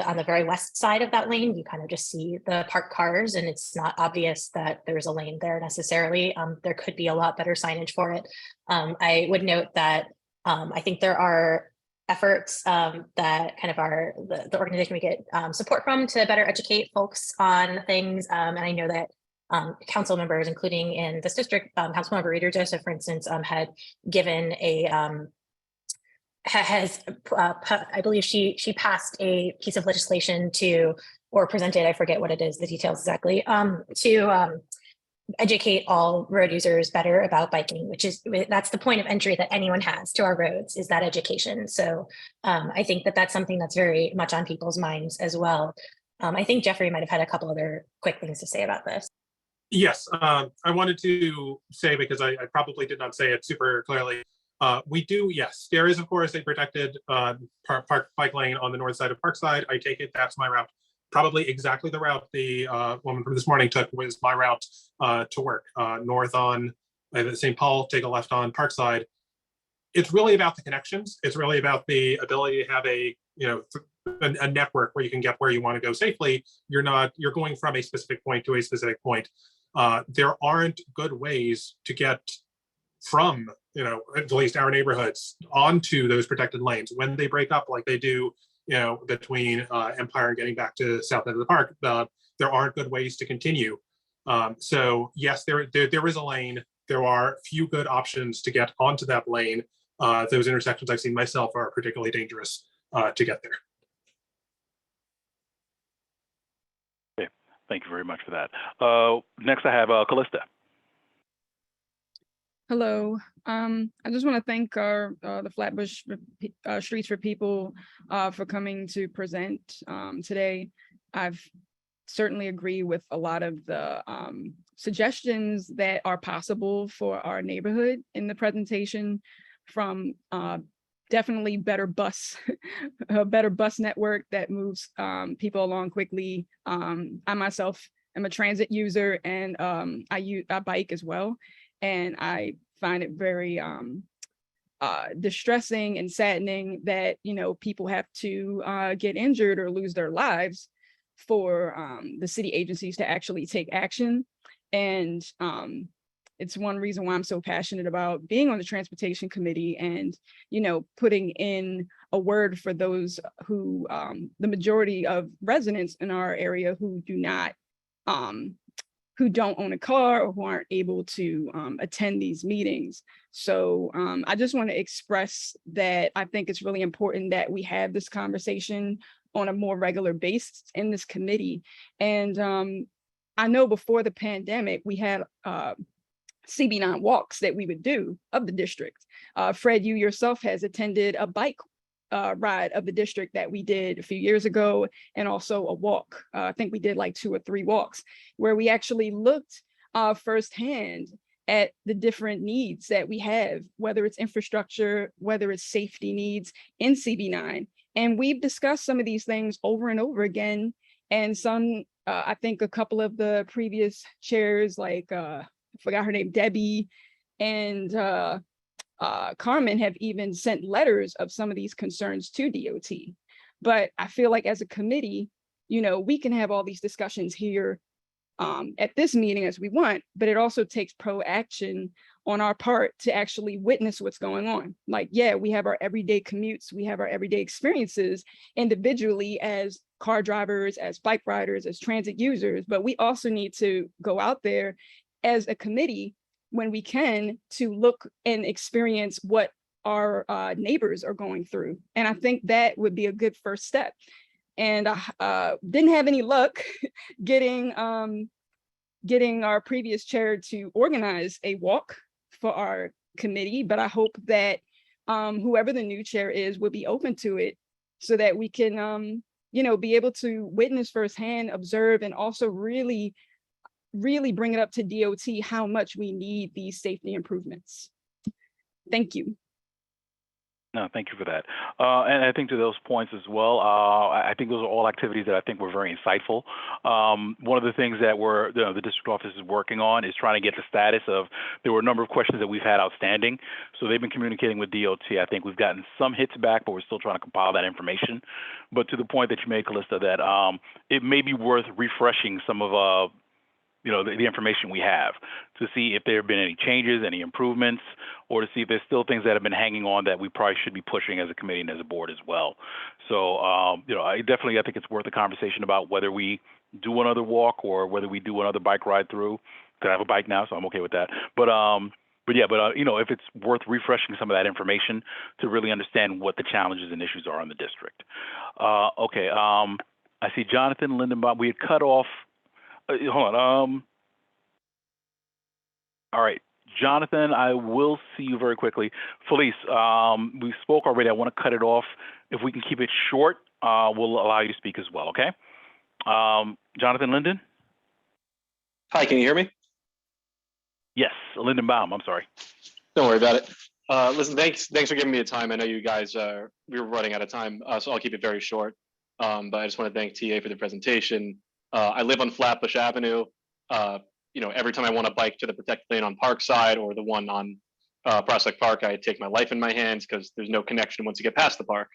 on the very west side of that lane, you kind of just see the parked cars, and it's not obvious that there's a lane there necessarily. There could be a lot better signage for it. I would note that I think there are efforts that kind of are the organization we get support from to better educate folks on things. And I know that council members, including in this district, Councilmember Reader Joseph, for instance, had given a I believe she passed a piece of legislation or presented, I forget what it is, the details exactly, to educate all road users better about biking, that's the point of entry that anyone has to our roads, is that education. So I think that's something that's very much on people's minds as well. I think Jeffrey might have had a couple other quick things to say about this. Yes, I wanted to say, because I probably did not say it super clearly, We do, yes, there is of course a protected park bike lane on the north side of Parkside. I take it that's my route. Probably exactly the route the woman from this morning took was my route to work. North on St. Paul, take a left on Parkside. It's really about the connections. It's really about the ability to have a a network where you can get where you want to go safely. You're going from a specific point to a specific point. There aren't good ways to get from at least our neighborhoods onto those protected lanes when they break up like they do between Empire and getting back to south end of the park. There aren't good ways to continue. So yes, there is a lane. There are few good options to get onto that lane. Those intersections I've seen myself are particularly dangerous to get there. Okay, thank you very much for that. Next I have Callista. Hello. I just want to thank our the Flatbush Streets for People for coming to present today. I've certainly agree with a lot of the suggestions that are possible for our neighborhood in the presentation, from definitely better bus, a better bus network that moves people along quickly. I myself am a transit user, and I bike as well. And I find it very distressing and saddening that, people have to get injured or lose their lives for the city agencies to actually take action. And it's one reason why I'm so passionate about being on the transportation committee and, putting in a word for those who, the majority of residents in our area who don't own a car or who aren't able to attend these meetings. So I just want to express that I think it's really important that we have this conversation on a more regular basis in this committee. And I know before the pandemic, we had CB9 walks that we would do of the district. Fred, you yourself has attended a bike ride of the district that we did a few years ago, and also a walk. I think we did like 2 or 3 walks where we actually looked firsthand at the different needs that we have, whether it's infrastructure, whether it's safety needs in CB9. And we've discussed some of these things over and over again. And some, I think a couple of the previous chairs, like I forgot her name, Debbie and Carmen, have even sent letters of some of these concerns to DOT. But I feel like as a committee, we can have all these discussions here at this meeting as we want, but it also takes proaction on our part to actually witness what's going on. Like, yeah, we have our everyday commutes, we have our everyday experiences individually as car drivers, as bike riders, as transit users, but we also need to go out there as a committee when we can to look and experience what our neighbors are going through. And I think that would be a good first step. And I didn't have any luck getting our previous chair to organize a walk for our committee, but I hope that whoever the new chair is will be open to it so that we can, be able to witness firsthand, observe, and also really bring it up to DOT how much we need these safety improvements. Thank you. No, thank you for that. And I think to those points as well, I think those are all activities that I think were very insightful. One of the things that the district office is working on is trying to get the status of, there were a number of questions that we've had outstanding. So they've been communicating with DOT. I think we've gotten some hits back, but we're still trying to compile that information. But to the point that you made, Callista, that it may be worth refreshing some of the information we have to see if there have been any changes, any improvements, or to see if there's still things that have been hanging on that we probably should be pushing as a committee and as a board as well. So, I think it's worth a conversation about whether we do another walk or whether we do another bike ride through. I have a bike now, so I'm okay with that. But if it's worth refreshing some of that information to really understand what the challenges and issues are in the district. I see Jonathan Lindenbaum. We had cut off. Hold on. All right, Jonathan, I will see you very quickly. Felice, we spoke already. I want to cut it off. If we can keep it short, we'll allow you to speak as well, okay? Jonathan Linden? Hi, can you hear me? Yes, Lindenbaum, I'm sorry. Don't worry about it. Listen, thanks for giving me the time. I know you guys we were running out of time, so I'll keep it very short. But I just want to thank TA for the presentation. I live on Flatbush Avenue. Every time I want to bike to the protected lane on Parkside or the one on Prospect Park, I take my life in my hands because there's no connection once you get past the park.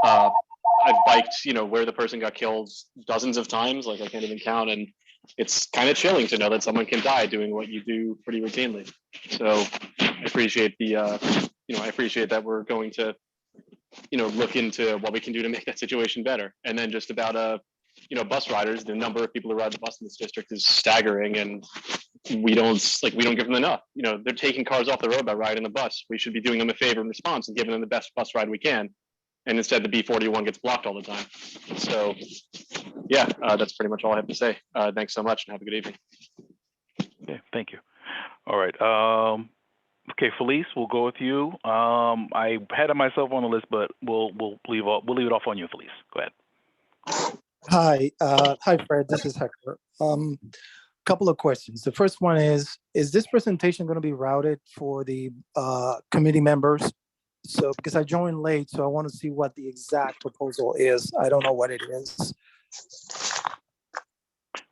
I've biked, where the person got killed dozens of times, like I can't even count, and it's kind of chilling to know that someone can die doing what you do pretty routinely. So I appreciate I appreciate that we're going to, look into what we can do to make that situation better. And then just about, bus riders, the number of people who ride the bus in this district is staggering, and we don't give them enough. They're taking cars off the road by riding the bus. We should be doing them a favor in response and giving them the best bus ride we can. And instead, the B41 gets blocked all the time. So, yeah, that's pretty much all I have to say. Thanks so much, and have a good evening. Okay, thank you. All right. Okay, Felice, we'll go with you. I had myself on the list, but we'll leave it off on you, Felice. Go ahead. Hi, Fred. This is Hector. Couple of questions. The first one is this presentation going to be routed for the committee members? So, because I joined late, so I want to see what the exact proposal is. I don't know what it is.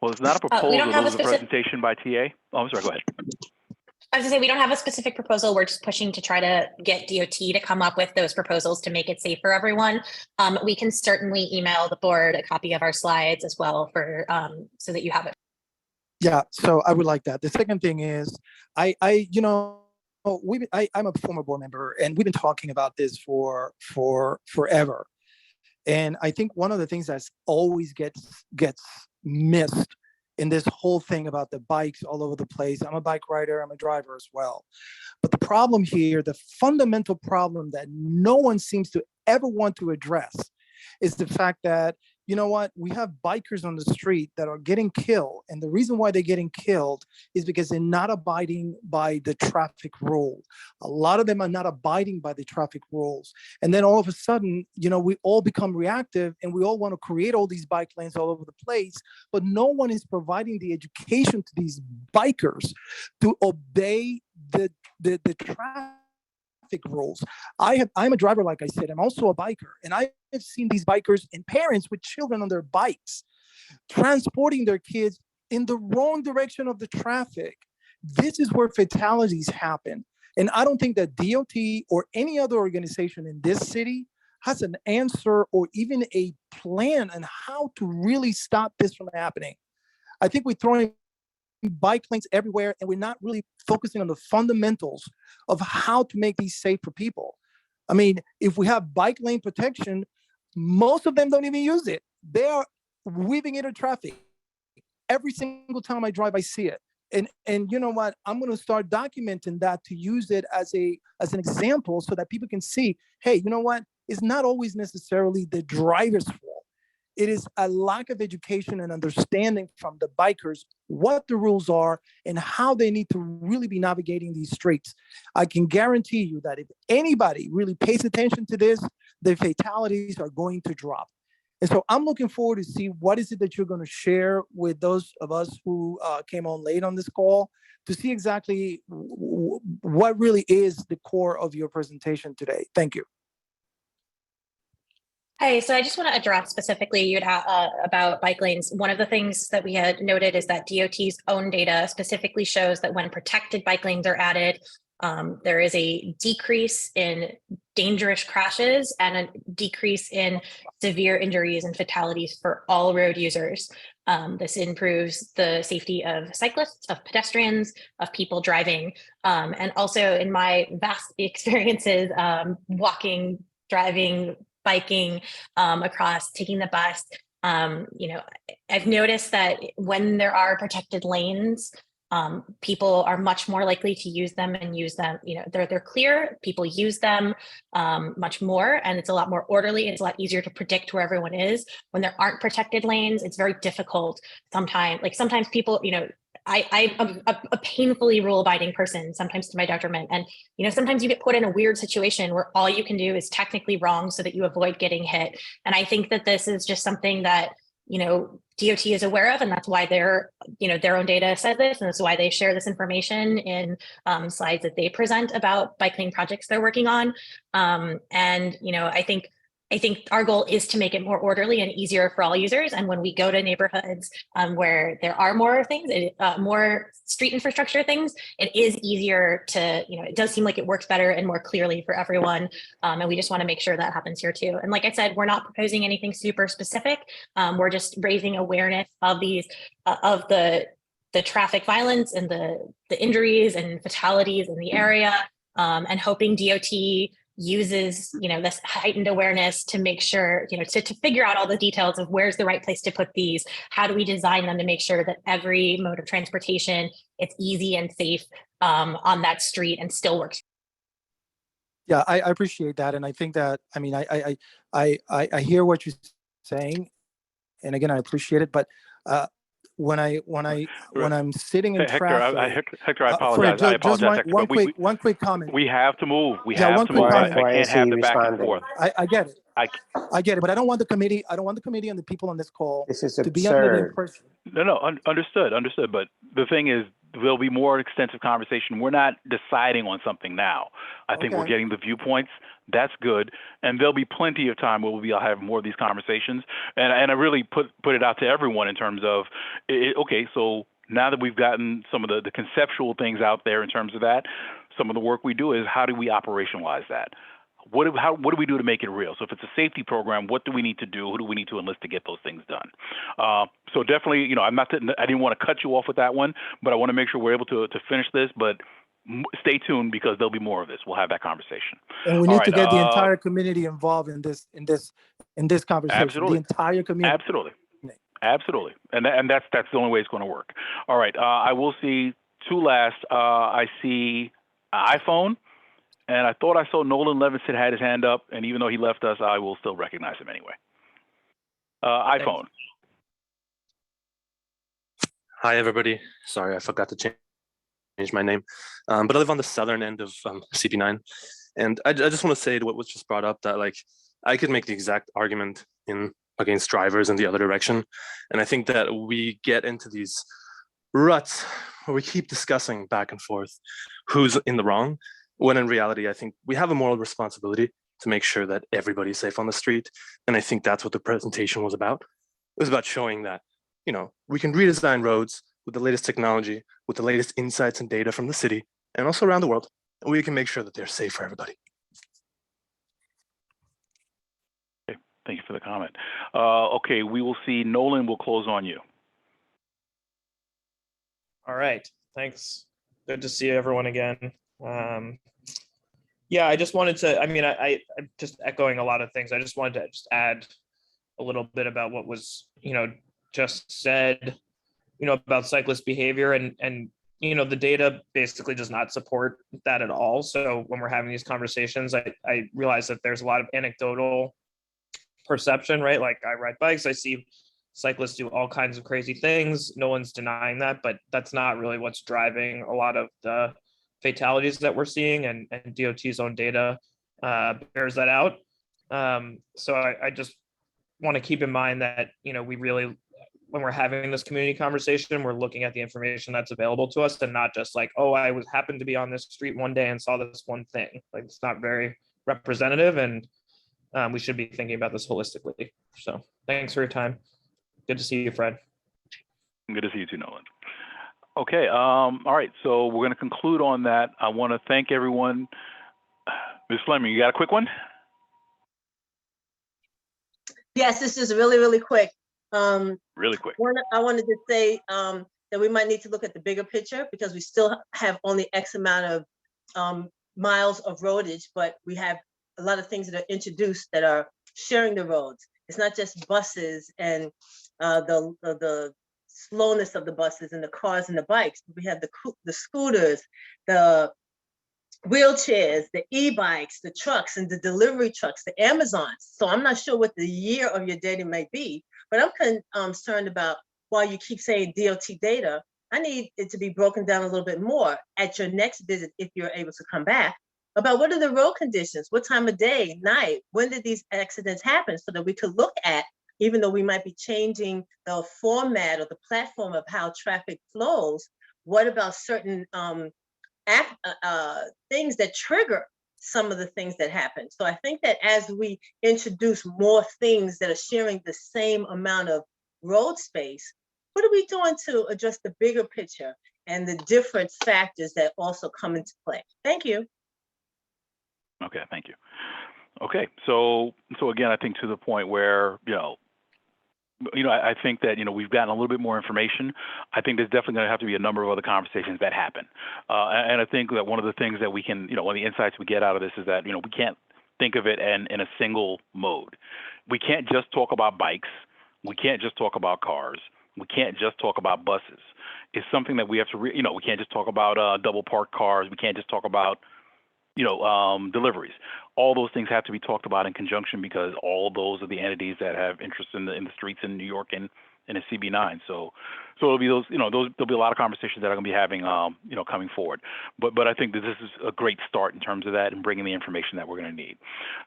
Well, it's not a proposal. It was a presentation by TA. Oh, I'm sorry. Go ahead. I was gonna say, we don't have a specific proposal. We're just pushing to try to get DOT to come up with those proposals to make it safe for everyone. We can certainly email the board a copy of our slides as well for so that you have it. Yeah, so I would like that. The second thing is, I'm a former board member, and we've been talking about this for forever. And I think one of the things that's always gets missed in this whole thing about the bikes all over the place. I'm a bike rider, I'm a driver as well. But the problem here, the fundamental problem that no one seems to ever want to address is the fact that, you know what, we have bikers on the street that are getting killed. And the reason why they're getting killed is because they're not abiding by the traffic rule. A lot of them are not abiding by the traffic rules. And then all of a sudden, we all become reactive and we all want to create all these bike lanes all over the place, but no one is providing the education to these bikers to obey the traffic rules. I'm a driver, like I said. I'm also a biker, and I have seen these bikers and parents with children on their bikes transporting their kids in the wrong direction of the traffic. This is where fatalities happen. And I don't think that DOT or any other organization in this city has an answer or even a plan on how to really stop this from happening. I think we're throwing bike lanes everywhere, and we're not really focusing on the fundamentals of how to make these safe for people. I mean, if we have bike lane protection, most of them don't even use it. They are weaving into traffic. Every single time I drive, I see it. And you know what? I'm going to start documenting that to use it as an example so that people can see, hey, you know what? It's not always necessarily the driver's fault. It is a lack of education and understanding from the bikers what the rules are and how they need to really be navigating these streets. I can guarantee you that if anybody really pays attention to this, the fatalities are going to drop. And so I'm looking forward to see what is it that you're going to share with those of us who came on late on this call to see exactly what really is the core of your presentation today. Thank you. Hi, so I just want to address specifically you had about bike lanes. One of the things that we had noted is that DOT's own data specifically shows that when protected bike lanes are added, there is a decrease in dangerous crashes and a decrease in severe injuries and fatalities for all road users. This improves the safety of cyclists, of pedestrians, of people driving. And also in my vast experiences, walking, driving, biking across, taking the bus, I've noticed that when there are protected lanes, people are much more likely to use them and use them. They're clear. People use them much more, and it's a lot more orderly. It's a lot easier to predict where everyone is. When there aren't protected lanes, it's very difficult. Sometimes people, I'm a painfully rule-abiding person, sometimes to my detriment. And, sometimes you get put in a weird situation where all you can do is technically wrong so that you avoid getting hit. And I think that this is just something that, DOT is aware of, and that's why their own data says this, and that's why they share this information in slides that they present about bike lane projects they're working on. And I think our goal is to make it more orderly and easier for all users. And when we go to neighborhoods where there are more things, more street infrastructure things, it is easier to, it does seem like it works better and more clearly for everyone. And we just want to make sure that happens here too. And like I said, we're not proposing anything super specific. We're just raising awareness of these, of the traffic violence and the injuries and fatalities in the area, and hoping DOT uses this heightened awareness to make sure to figure out all the details of where's the right place to put these, how do we design them to make sure that every mode of transportation, it's easy and safe on that street and still works. Yeah, I appreciate that, and I think that I hear what you're saying, and again I appreciate it, but when I'm sitting in traffic, Hector, I apologize. I apologize, Hector, but one quick comment. We have to move. We Yeah, have one to quick move. comment. I can't have the back and forth. I get it. I get it, but I don't want the committee and the people on this call This is to be under the absurd. impression. No, understood. But the thing is, there'll be more extensive conversation. We're not deciding on something now. I think we're Okay. getting the viewpoints. That's good. And there'll be plenty of time where we'll have more of these conversations. And I really put it out to everyone in terms of, okay, so now that we've gotten some of the conceptual things out there in terms of that, some of the work we do is how do we operationalize that? What do we do to make it real? So if it's a safety program, what do we need to do? Who do we need to enlist to get those things done? So definitely, I didn't want to cut you off with that one, but I want to make sure we're able to finish this. But stay tuned because there'll be more of this. We'll have that conversation. And we need to get the entire community involved in this conversation. Absolutely. The entire community. Absolutely. And that's the only way it's going to work. All right. I will see two last. I see iPhone. And I thought I saw Nolan Levinson had his hand up, and even though he left us, I will still recognize him anyway. iPhone. Hi, everybody. Sorry, I forgot to change my name. But I live on the southern end of CP9. And I just want to say to what was just brought up that I could make the exact argument against drivers in the other direction. And I think that we get into these ruts where we keep discussing back and forth who's in the wrong, when in reality, I think we have a moral responsibility to make sure that everybody's safe on the street. And I think that's what the presentation was about. It was about showing that, we can redesign roads with the latest technology, with the latest insights and data from the city and also around the world. And we can make sure that they're safe for everybody. Okay, thank you for the comment. Okay, we will see Nolan. We'll close on you. All right, thanks. Good to see everyone again. Yeah, I just wanted to, I'm just echoing a lot of things. I just wanted to add a little bit about what was, just said, about cyclist behavior and the data basically does not support that at all. So when we're having these conversations, I realize that there's a lot of anecdotal perception, right? Like I ride bikes, I see cyclists do all kinds of crazy things. No one's denying that, but that's not really what's driving a lot of the fatalities that we're seeing, and DOT's own data bears that out. So I just want to keep in mind that, we really, when we're having this community conversation, we're looking at the information that's available to us and not just like, oh, I happened to be on this street one day and saw this one thing. Like it's not very representative, and we should be thinking about this holistically. So thanks for your time. Good to see you, Fred. Good to see you too, Nolan. Okay, all right, so we're going to conclude on that. I want to thank everyone. Ms. Fleming, you got a quick one? Yes, this is really, really quick. Really quick. I wanted to say that we might need to look at the bigger picture because we still have only X amount of miles of roadage, but we have a lot of things that are introduced that are sharing the roads. It's not just buses and the slowness of the buses and the cars and the bikes. We have the scooters, the wheelchairs, the e-bikes, the trucks and the delivery trucks, the Amazons. So I'm not sure what the year of your data may be, but I'm concerned about while you keep saying DOT data, I need it to be broken down a little bit more at your next visit if you're able to come back about what are the road conditions, what time of day, night, when did these accidents happen so that we could look at even though we might be changing the format or the platform of how traffic flows, what about certain things that trigger some of the things that happen? So I think that as we introduce more things that are sharing the same amount of road space, what are we doing to address the bigger picture and the different factors that also come into play? Thank you. Okay, thank you. Okay, so again, I think to the point where, I think that, we've gotten a little bit more information. I think there's definitely going to have to be a number of other conversations that happen. And I think that one of the things that we can, one of the insights we get out of this is that, we can't think of it in a single mode. We can't just talk about bikes. We can't just talk about cars. We can't just talk about buses. It's something that we have to, we can't just talk about double parked cars. We can't just talk about, deliveries. All those things have to be talked about in conjunction because all those are the entities that have interest in the streets in New York and in the CB9. So it'll be those, there'll be a lot of conversations that are going to be having, coming forward. But I think that this is a great start in terms of that and bringing the information that we're going to need.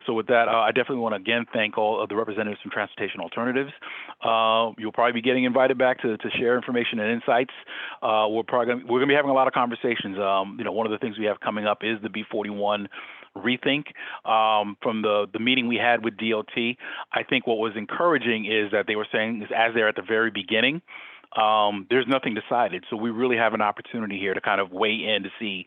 So with that, I definitely want to again thank all of the representatives from Transportation Alternatives. You'll probably be getting invited back to share information and insights. We're going to be having a lot of conversations. One of the things we have coming up is the B41 rethink. From the meeting we had with DOT, I think what was encouraging is that they were saying is as they're at the very beginning, there's nothing decided. So we really have an opportunity here to kind of weigh in to see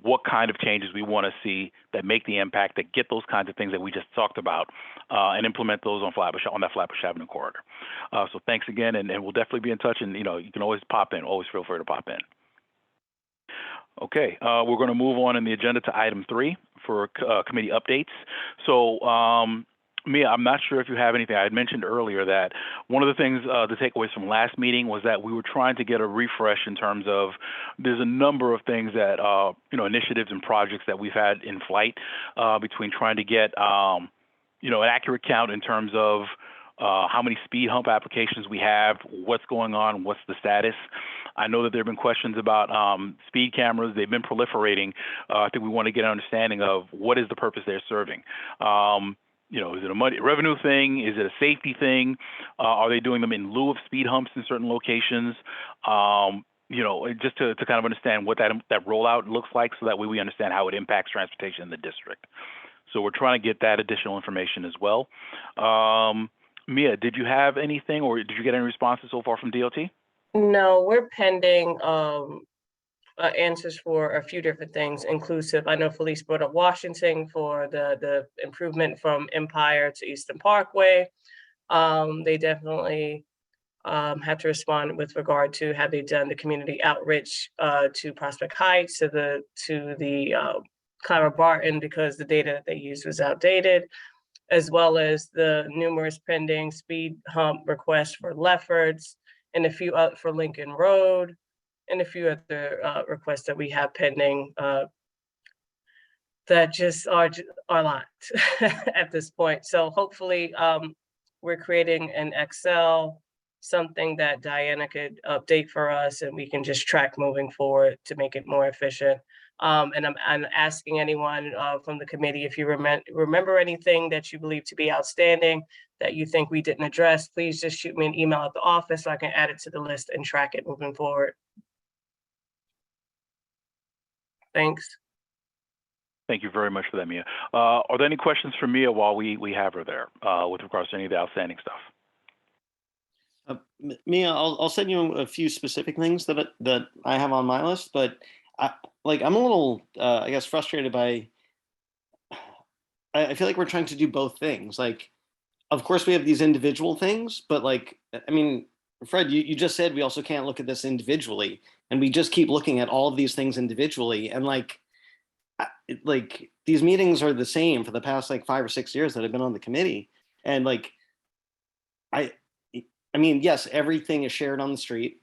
what kind of changes we want to see that make the impact, that get those kinds of things that we just talked about, and implement those on that Flatbush Avenue corridor. So thanks again, and we'll definitely be in touch. And you can always pop in. Always feel free to pop in. Okay, we're going to move on in the agenda to item 3 for committee updates. So, Mia, I'm not sure if you have anything. I had mentioned earlier that one of the things, the takeaways from last meeting was that we were trying to get a refresh in terms of there's a number of things that, initiatives and projects that we've had in flight between trying to get, an accurate count in terms of how many speed hump applications we have, what's going on, what's the status. I know that there have been questions about speed cameras. They've been proliferating. I think we want to get an understanding of what is the purpose they're serving. Is it a money revenue thing? Is it a safety thing? Are they doing them in lieu of speed humps in certain locations? Just to kind of understand what that rollout looks like so that way we understand how it impacts transportation in the district. So we're trying to get that additional information as well. Mia, did you have anything or did you get any responses so far from DOT? No, we're pending answers for a few different things, inclusive. I know Felice brought up Washington for the improvement from Empire to Eastern Parkway. They definitely have to respond with regard to have they done the community outreach to Prospect Heights, to the Clara Barton, because the data that they used was outdated, as well as the numerous pending speed hump requests for Leffords and a few for Lincoln Road, and a few other requests that we have pending that just are a lot at this point. So hopefully we're creating an Excel, something that Diana could update for us and we can just track moving forward to make it more efficient. And I'm asking anyone from the committee, if you remember anything that you believe to be outstanding that you think we didn't address, please just shoot me an email at the office so I can add it to the list and track it moving forward. Thanks. Thank you very much for that, Mia. Are there any questions for Mia while we have her there with regards to any of the outstanding stuff? Mia, I'll send you a few specific things that I have on my list, but I'm a little, I guess, frustrated by. I feel like we're trying to do both things. Like, of course, we have these individual things, but Fred, you just said we also can't look at this individually, and we just keep looking at all of these things individually, and these meetings are the same for the past 5 or 6 years that I've been on the committee, and yes, everything is shared on the street,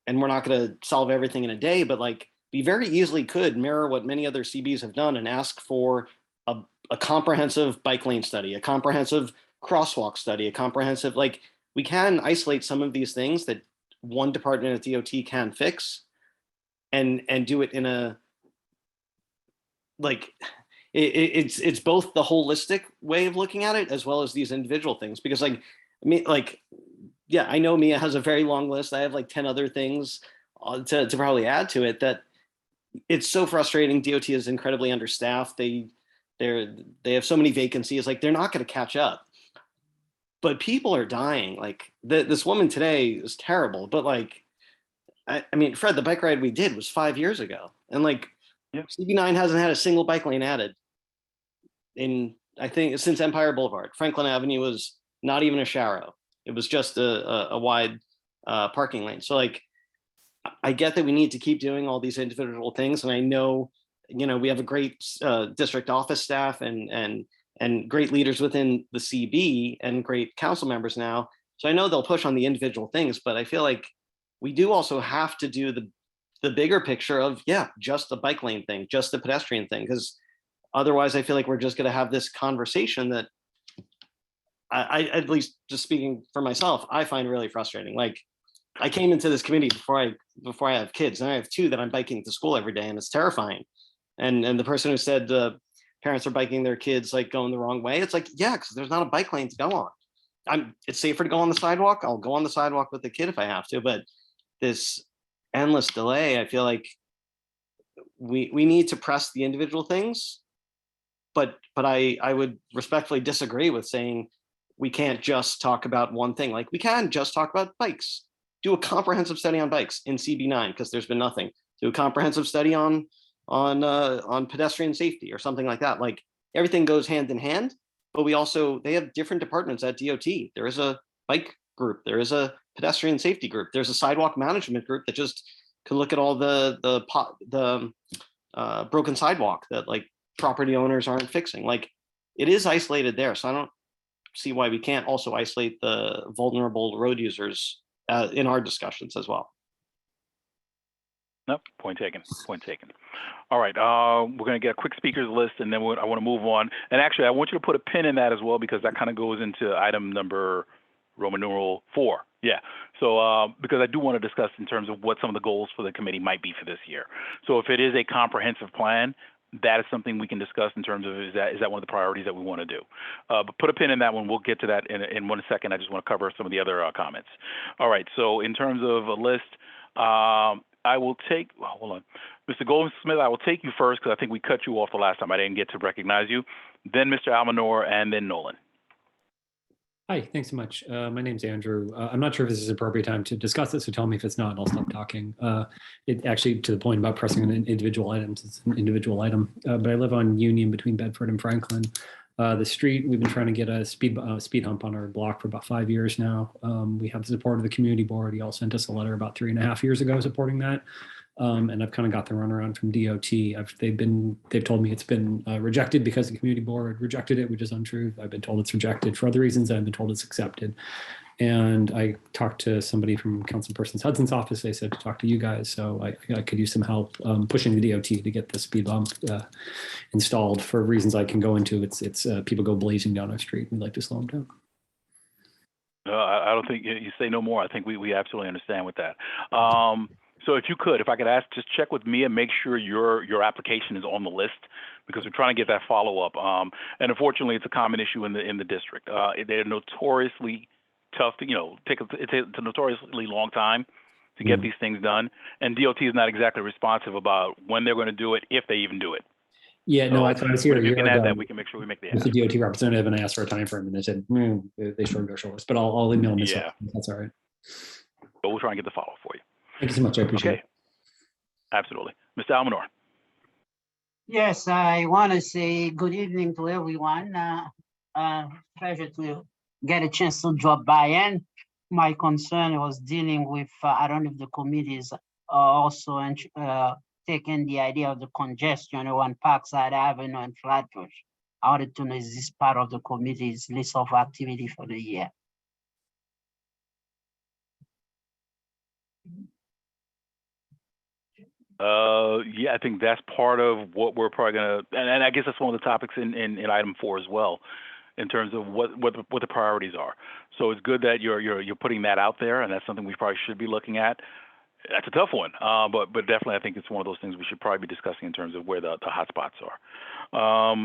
and we're not going to solve everything in a day, but we very easily could mirror what many other CBs have done and ask for a comprehensive bike lane study, a comprehensive crosswalk study, a comprehensive, we can isolate some of these things that one department at DOT can fix and do it in a, it's both the holistic way of looking at it as well as these individual things, because I mean, like, yeah, I know Mia has a very long list. I have like 10 other things to probably add to it. That it's so frustrating. DOT is incredibly understaffed. They have so many vacancies. Like, they're not going to catch up. But people are dying. Like, this woman today is terrible. But like, I mean, Fred, the bike ride we did was 5 years ago, and like, CB9 hasn't had a single bike lane added in, I think, since Empire Boulevard. Franklin Avenue was not even a sharrow. It was just a wide parking lane. So like, I get that we need to keep doing all these individual things, and I know, you know, we have a great district office staff and great leaders within the CB and great council members now. So I know they'll push on the individual things, but I feel like we do also have to do the bigger picture of, yeah, just the bike lane thing, just the pedestrian thing, because otherwise I feel like we're just going to have this conversation that I, at least just speaking for myself, I find really frustrating. Like, I came into this committee before I have kids, and I have 2 that I'm biking to school every day, and it's terrifying. And the person who said parents are biking their kids like going the wrong way, it's like, yeah, because there's not a bike lane to go on. It's safer to go on the sidewalk. I'll go on the sidewalk with the kid if I have to, but this endless delay, I feel like we need to press the individual things, but I would respectfully disagree with saying we can't just talk about one thing. Like, we can just talk about bikes. Do a comprehensive study on bikes in CB9, because there's been nothing. Do a comprehensive study on pedestrian safety or something like that. Like, everything goes hand in hand, but they have different departments at DOT. There is a bike group. There is a pedestrian safety group. There's a sidewalk management group that just can look at all the broken sidewalk that like property owners aren't fixing. Like, it is isolated there. So I don't see why we can't also isolate the vulnerable road users in our discussions as well. Nope, point taken, point taken. All right, we're going to get a quick speakers list, and then I want to move on. And actually, I want you to put a pin in that as well, because that kind of goes into item number Roman numeral 4. Yeah, so because I do want to discuss in terms of what some of the goals for the committee might be for this year. So if it is a comprehensive plan, that is something we can discuss in terms of, is that one of the priorities that we want to do? But put a pin in that one. We'll get to that in 1 second. I just want to cover some of the other comments. All right, so in terms of a list, I will take, well, hold on. Mr. Goldsmith, I will take you first, because I think we cut you off the last time. I didn't get to recognize you. Then Mr. Almanor, and then Nolan. Hi, thanks so much. My name's Andrew. I'm not sure if this is an appropriate time to discuss it, so tell me if it's not, and I'll stop talking. It actually, to the point about pressing on individual items, it's an individual item, but I live on Union between Bedford and Franklin. The street, we've been trying to get a speed hump on our block for about 5 years now. We have the support of the community board. Y'all sent us a letter about 3.5 years ago supporting that. And I've kind of got the runaround from DOT. They've told me it's been rejected because the community board rejected it, which is untrue. I've been told it's rejected for other reasons. I've been told it's accepted. And I talked to somebody from Councilperson Hudson's office. They said to talk to you guys. So I could use some help pushing the DOT to get the speed bump installed for reasons I can go into. It's people go blazing down our street. We'd like to slow them down. I don't think you say no more. I think we absolutely understand with that. So if I could ask, just check with Mia, make sure your application is on the list, because we're trying to get that follow up. And unfortunately, it's a common issue in the district. They're notoriously tough to, it's a notoriously long time to get these things done. And DOT is not exactly responsive about when they're going to do it, if they even do it. Yeah, no, I was here. If you can add that, we can make sure we make the with the DOT representative, and I asked for a time frame, and they said they shrugged their shoulders. But I'll email them. Yeah, that's all right. But we'll try and get the follow up for you. Thank you so much. I appreciate it. Absolutely. Mr. Almanor. Yes, I want to say good evening to everyone. Pleasure to get a chance to drop by. And my concern was dealing with, I don't know if the committees are also taking the idea of the congestion on Parkside Avenue and Flatbush. I wanted to know, is this part of the committee's list of activity for the year? Yeah, I think that's part of what we're probably gonna, and I guess that's one of the topics in item 4 as well, in terms of what the priorities are. So it's good that you're putting that out there, and that's something we probably should be looking at. That's a tough one, but definitely I think it's one of those things we should probably be discussing in terms of where the hot spots are.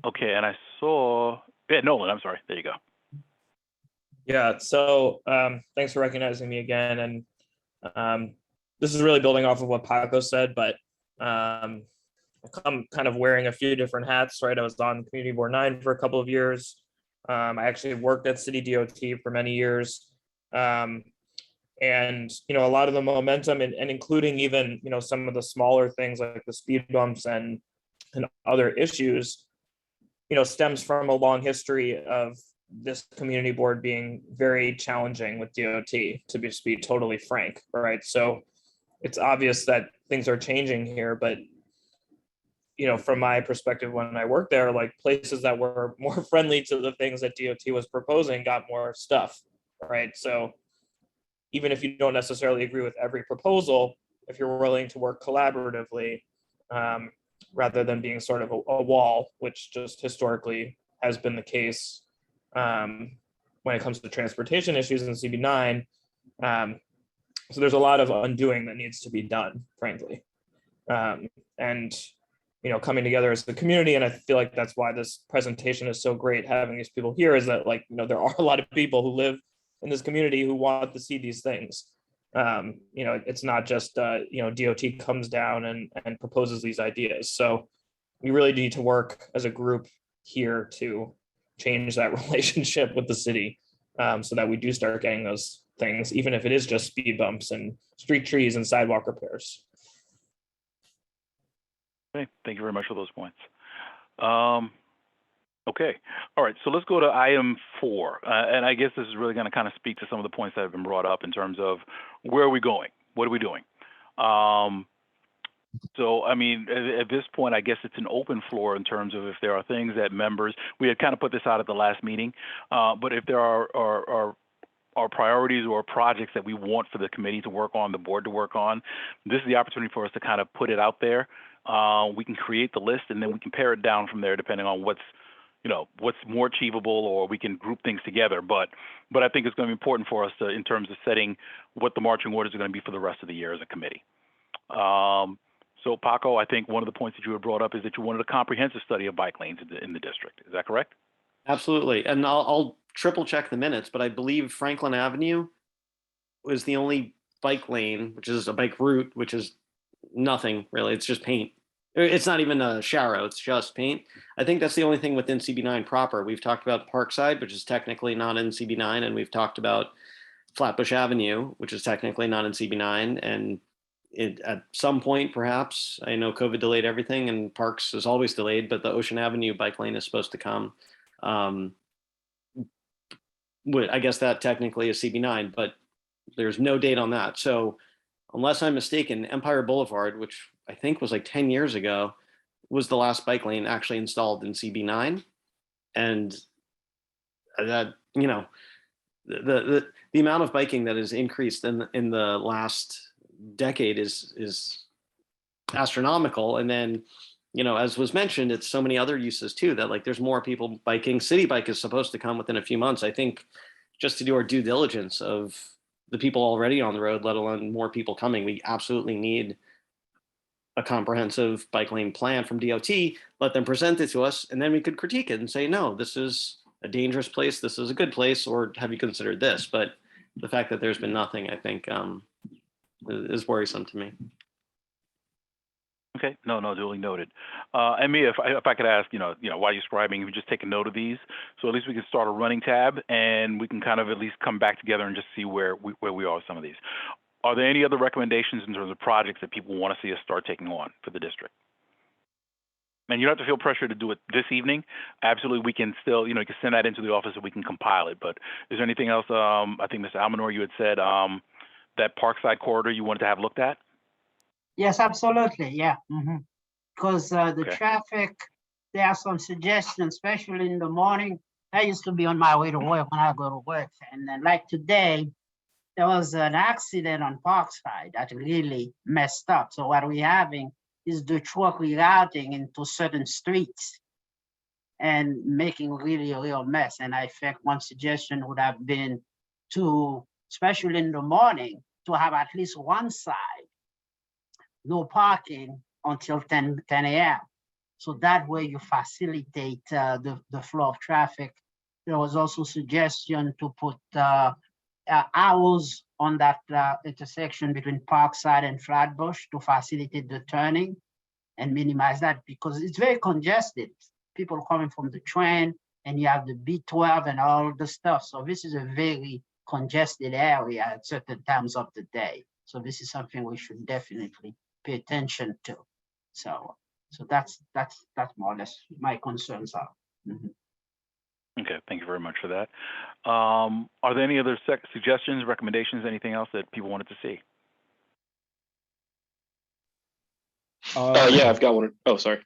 Okay, and I saw Nolan. I'm sorry. There you go. Yeah, so thanks for recognizing me again. And this is really building off of what Paco said, but I'm kind of wearing a few different hats, right? I was on Community Board 9 for a couple of years. I actually worked at City DOT for many years. And a lot of the momentum and including even some of the smaller things like the speed bumps and other issues stems from a long history of this community board being very challenging with DOT, to be totally frank, right? So it's obvious that things are changing here, but from my perspective, when I worked there, like places that were more friendly to the things that DOT was proposing got more stuff, right? So even if you don't necessarily agree with every proposal, if you're willing to work collaboratively, rather than being sort of a wall, which just historically has been the case when it comes to transportation issues in CB9. So there's a lot of undoing that needs to be done, frankly. And coming together as the community, and I feel like that's why this presentation is so great, having these people here, is that there are a lot of people who live in this community who want to see these things. It's not just DOT comes down and proposes these ideas. So we really need to work as a group here to change that relationship with the city, so that we do start getting those things, even if it is just speed bumps and street trees and sidewalk repairs. Okay, thank you very much for those points. Okay, all right, so let's go to item 4. And I guess this is really going to kind of speak to some of the points that have been brought up in terms of where are we going? What are we doing? So, I mean, at this point, I guess it's an open floor in terms of if there are things that members, we had kind of put this out at the last meeting, but if there are priorities or projects that we want for the committee to work on, the board to work on, this is the opportunity for us to kind of put it out there. We can create the list and then we can pare it down from there depending on what's more achievable, or we can group things together. But I think it's going to be important for us to, in terms of setting what the marching orders are going to be for the rest of the year as a committee. So Paco, I think one of the points that you had brought up is that you wanted a comprehensive study of bike lanes in the district. Is that correct? Absolutely. And I'll triple check the minutes, but I believe Franklin Avenue was the only bike lane, which is a bike route, which is nothing really. It's just paint. It's not even a sharrow, it's just paint. I think that's the only thing within CB9 proper. We've talked about Parkside, which is technically not in CB9, and we've talked about Flatbush Avenue, which is technically not in CB9. And at some point, perhaps, I know COVID delayed everything and Parks is always delayed, but the Ocean Avenue bike lane is supposed to come. I guess that technically is CB9, but there's no date on that. So unless I'm mistaken, Empire Boulevard, which I think was like 10 years ago, was the last bike lane actually installed in CB9. And that, the amount of biking that has increased in the last decade is astronomical. And then, as was mentioned, it's so many other uses too, that like there's more people biking. City Bike is supposed to come within a few months. I think just to do our due diligence of the people already on the road, let alone more people coming, we absolutely need a comprehensive bike lane plan from DOT, let them present it to us, and then we could critique it and say, no, this is a dangerous place, this is a good place, or have you considered this? But the fact that there's been nothing, I think, is worrisome to me. Okay, no, duly noted. And Mia, if I could ask, while you're scribing, if you just take a note of these, so at least we can start a running tab, and we can kind of at least come back together and just see where we are with some of these. Are there any other recommendations in terms of projects that people want to see us start taking on for the district? And you don't have to feel pressure to do it this evening. Absolutely, we can still, you can send that into the office and we can compile it. But is there anything else? I think Mr. Almanor, you had said that Parkside corridor you wanted to have looked at? Yes, absolutely. Yeah. Because the traffic, there are some suggestions, especially in the morning. I used to be on my way to work when I go to work. And then like today, there was an accident on Parkside that really messed up. So what we're having is the truck rerouting into certain streets and making really a real mess. And I think one suggestion would have been to, especially in the morning, to have at least one side, no parking until 10 a.m. So that way you facilitate the flow of traffic there was also suggestion to put hours on that intersection between Parkside and Flatbush to facilitate the turning and minimize that because it's very congested. People coming from the train and you have the B12 and all the stuff. So this is a very congested area at certain times of the day. So this is something we should definitely pay attention to. So that's more or less my concerns are. Mhm. Okay, thank you very much for that. Are there any other suggestions, recommendations, anything else that people wanted to see? Yeah, I've got one. Oh, sorry.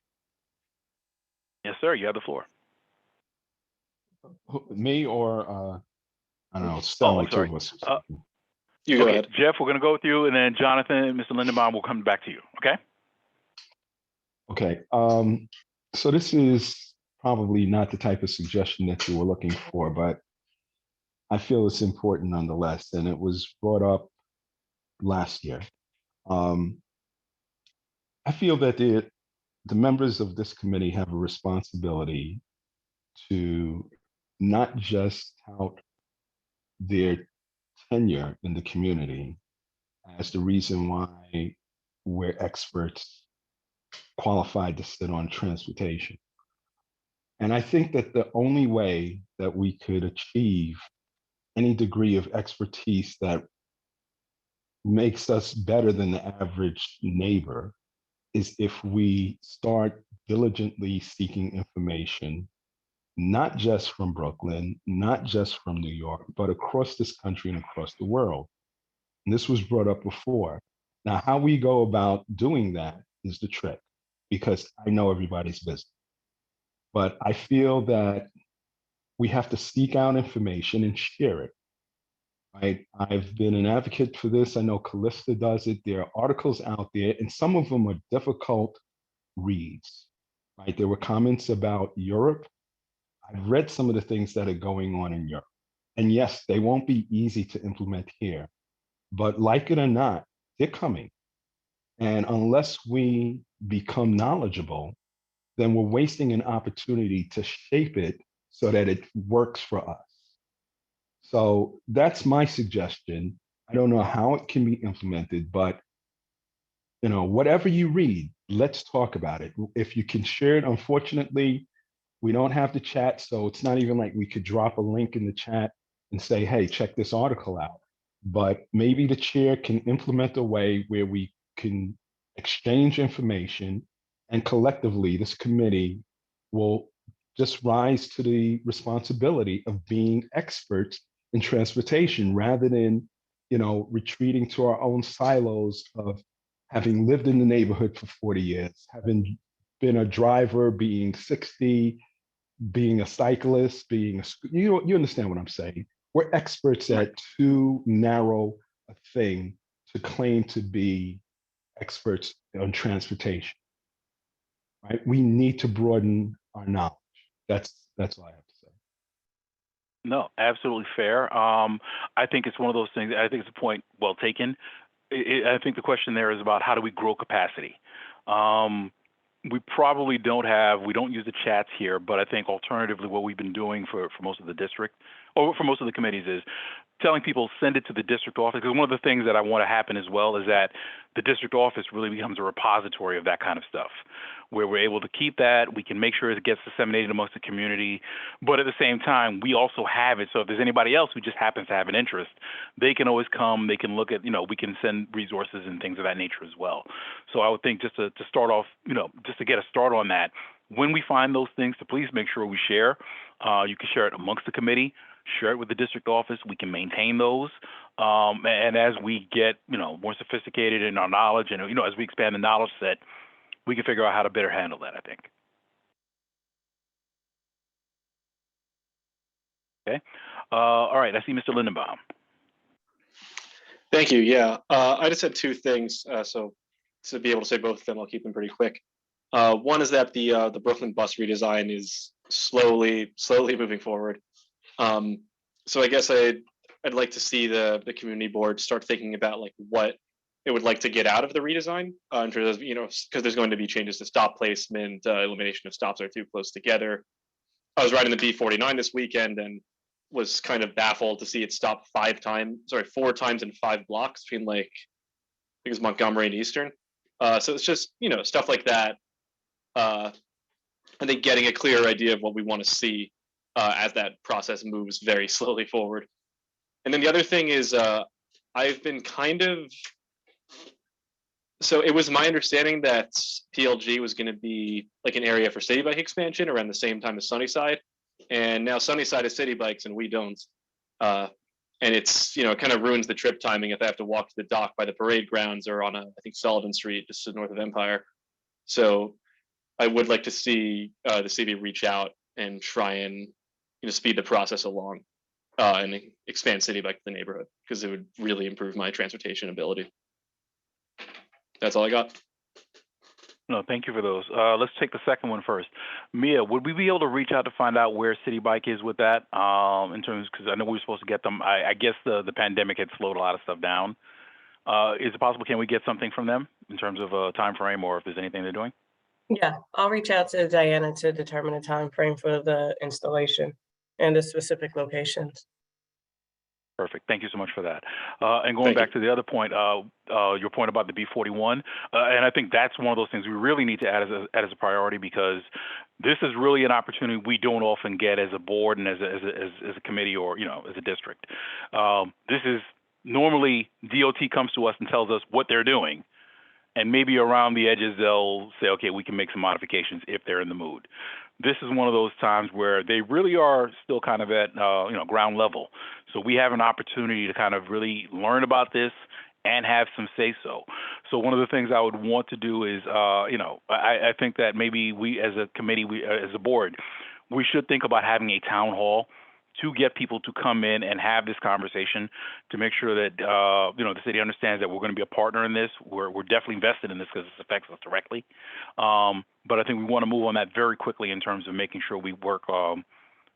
Yes, sir. You have the floor. Me or I don't know. It Oh, sounded I'm like two sorry. of us. You go Okay, ahead. Jeff, we're going to go with you, and then Jonathan and Mr. Lindenbaum will come back to you. Okay. Okay. So this is probably not the type of suggestion that you were looking for, but I feel it's important nonetheless, and it was brought up last year. I feel that the members of this committee have a responsibility to not just tout their tenure in the community as the reason why we're experts qualified to sit on transportation. And I think that the only way that we could achieve any degree of expertise that makes us better than the average neighbor is if we start diligently seeking information, not just from Brooklyn, not just from New York, but across this country and across the world. And this was brought up before. Now, how we go about doing that is the trick, because I know everybody's busy. But I feel that we have to seek out information and share it. Right? I've been an advocate for this. I know Callista does it. There are articles out there, and some of them are difficult reads. Right? There were comments about Europe. I've read some of the things that are going on in Europe. And yes, they won't be easy to implement here, but like it or not, they're coming. And unless we become knowledgeable, then we're wasting an opportunity to shape it so that it works for us. So that's my suggestion. I don't know how it can be implemented, but whatever you read, let's talk about it. If you can share it, unfortunately, we don't have the chat, so it's not even like we could drop a link in the chat and say, hey, check this article out. But maybe the chair can implement a way where we can exchange information, and collectively, this committee will just rise to the responsibility of being experts in transportation rather than, retreating to our own silos of having lived in the neighborhood for 40 years, having been a driver, being 60, being a cyclist, you understand what I'm saying. We're experts at too narrow a thing to claim to be experts on transportation, right? We need to broaden our knowledge. That's all I have to say. No, absolutely fair. I think it's one of those things. I think it's a point well taken. I think the question there is about how do we grow capacity. We probably we don't use the chats here, but I think alternatively what we've been doing for most of the district, or for most of the committees, is telling people send it to the district office. Because one of the things that I want to happen as well is that the district office really becomes a repository of that kind of stuff, where we're able to keep that. We can make sure it gets disseminated amongst the community, but at the same time, we also have it. So if there's anybody else who just happens to have an interest, they can always come. They can look at, we can send resources and things of that nature as well. So I would think just to start off, just to get a start on that, when we find those things, to please make sure we share. You can share it amongst the committee, share it with the district office. We can maintain those. And as we get, more sophisticated in our knowledge and, as we expand the knowledge set, we can figure out how to better handle that, I think. Okay. All right. I see Mr. Lindenbaum. Thank you. Yeah, I just had two things. So to be able to say both of them, I'll keep them pretty quick. One is that the Brooklyn bus redesign is slowly moving forward. So I guess I'd like to see the community board start thinking about like what it would like to get out of the redesign in terms of, because there's going to be changes to stop placement, elimination of stops that are too close together. I was riding the B49 this weekend and was kind of baffled to see it stop 4 times in 5 blocks between like, I think it was Montgomery and Eastern. So it's just, stuff like that. I think getting a clear idea of what we want to see as that process moves very slowly forward. And then the other thing is I've been so it was my understanding that PLG was going to be like an area for city bike expansion around the same time as Sunnyside. And now Sunnyside has city bikes and we don't. And it's, it kind of ruins the trip timing if I have to walk to the dock by the parade grounds or on I think Sullivan Street, just to the north of Empire. So I would like to see the city reach out and try and speed the process along and expand city bike to the neighborhood, because it would really improve my transportation ability. That's all I got. No, thank you for those. Let's take the second one first. Mia, would we be able to reach out to find out where City Bike is with that in terms, because I know we were supposed to get them. I guess the pandemic had slowed a lot of stuff down. Is it possible, can we get something from them in terms of a time frame or if there's anything they're doing? Yeah, I'll reach out to Diana to determine a time frame for the installation and the specific locations. Perfect. Thank you so much for that. And going back to the other point, your point about the B41, and I think that's one of those things we really need to add as a priority, because this is really an opportunity we don't often get as a board and as a committee or as a district. This is normally DOT comes to us and tells us what they're doing, and maybe around the edges they'll say, okay, we can make some modifications if they're in the mood. This is one of those times where they really are still kind of at ground level. So we have an opportunity to kind of really learn about this and have some say so. So one of the things I would want to do is, I think that maybe we as a committee, as a board, we should think about having a town hall to get people to come in and have this conversation, to make sure that the city understands that we're going to be a partner in this. We're definitely invested in this because this affects us directly. But I think we want to move on that very quickly in terms of making sure we work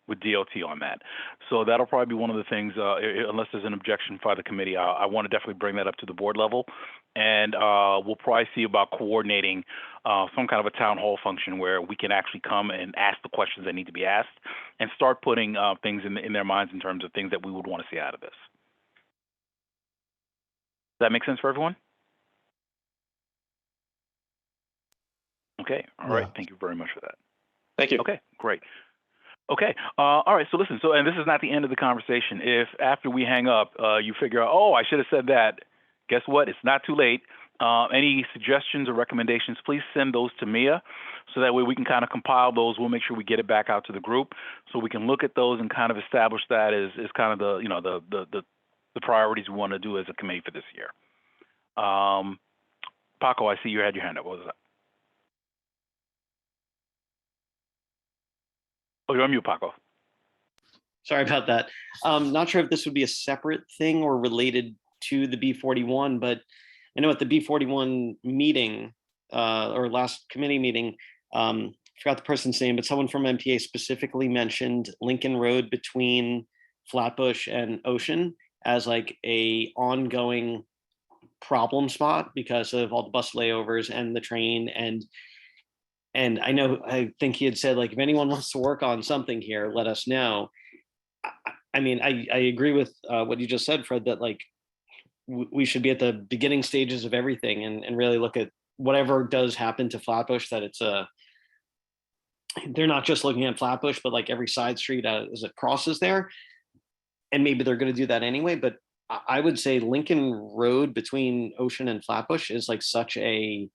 with DOT on that. So that'll probably be one of the things, unless there's an objection by the committee, I want to definitely bring that up to the board level. And we'll probably see about coordinating some kind of a town hall function where we can actually come and ask the questions that need to be asked and start putting things in their minds in terms of things that we would want to see out of this. Does that make sense for everyone? Okay. All right. Thank you very much for that. Thank you. Okay, great. Okay. All right. So listen, and this is not the end of the conversation. If after we hang up, you figure out, oh, I should have said that, guess what? It's not too late. Any suggestions or recommendations, please send those to Mia, so that way we can kind of compile those. We'll make sure we get it back out to the group so we can look at those and kind of establish that as kind of the priorities we want to do as a committee for this year. Paco, I see you had your hand up. What was that? Oh, you're on mute, Paco. Sorry about that. Not sure if this would be a separate thing or related to the B41, but I know at the B41 meeting or last committee meeting, forgot the person's name, but someone from MTA specifically mentioned Lincoln Road between Flatbush and Ocean as like a ongoing problem spot because of all the bus layovers and the train. And I think he had said, like, if anyone wants to work on something here, let us know. I mean, I agree with what you just said, Fred, that like we should be at the beginning stages of everything and really look at whatever does happen to Flatbush, that they're not just looking at Flatbush, but like every side street as it crosses there. And maybe they're going to do that anyway. But I would say Lincoln Road between Ocean and Flatbush is like such a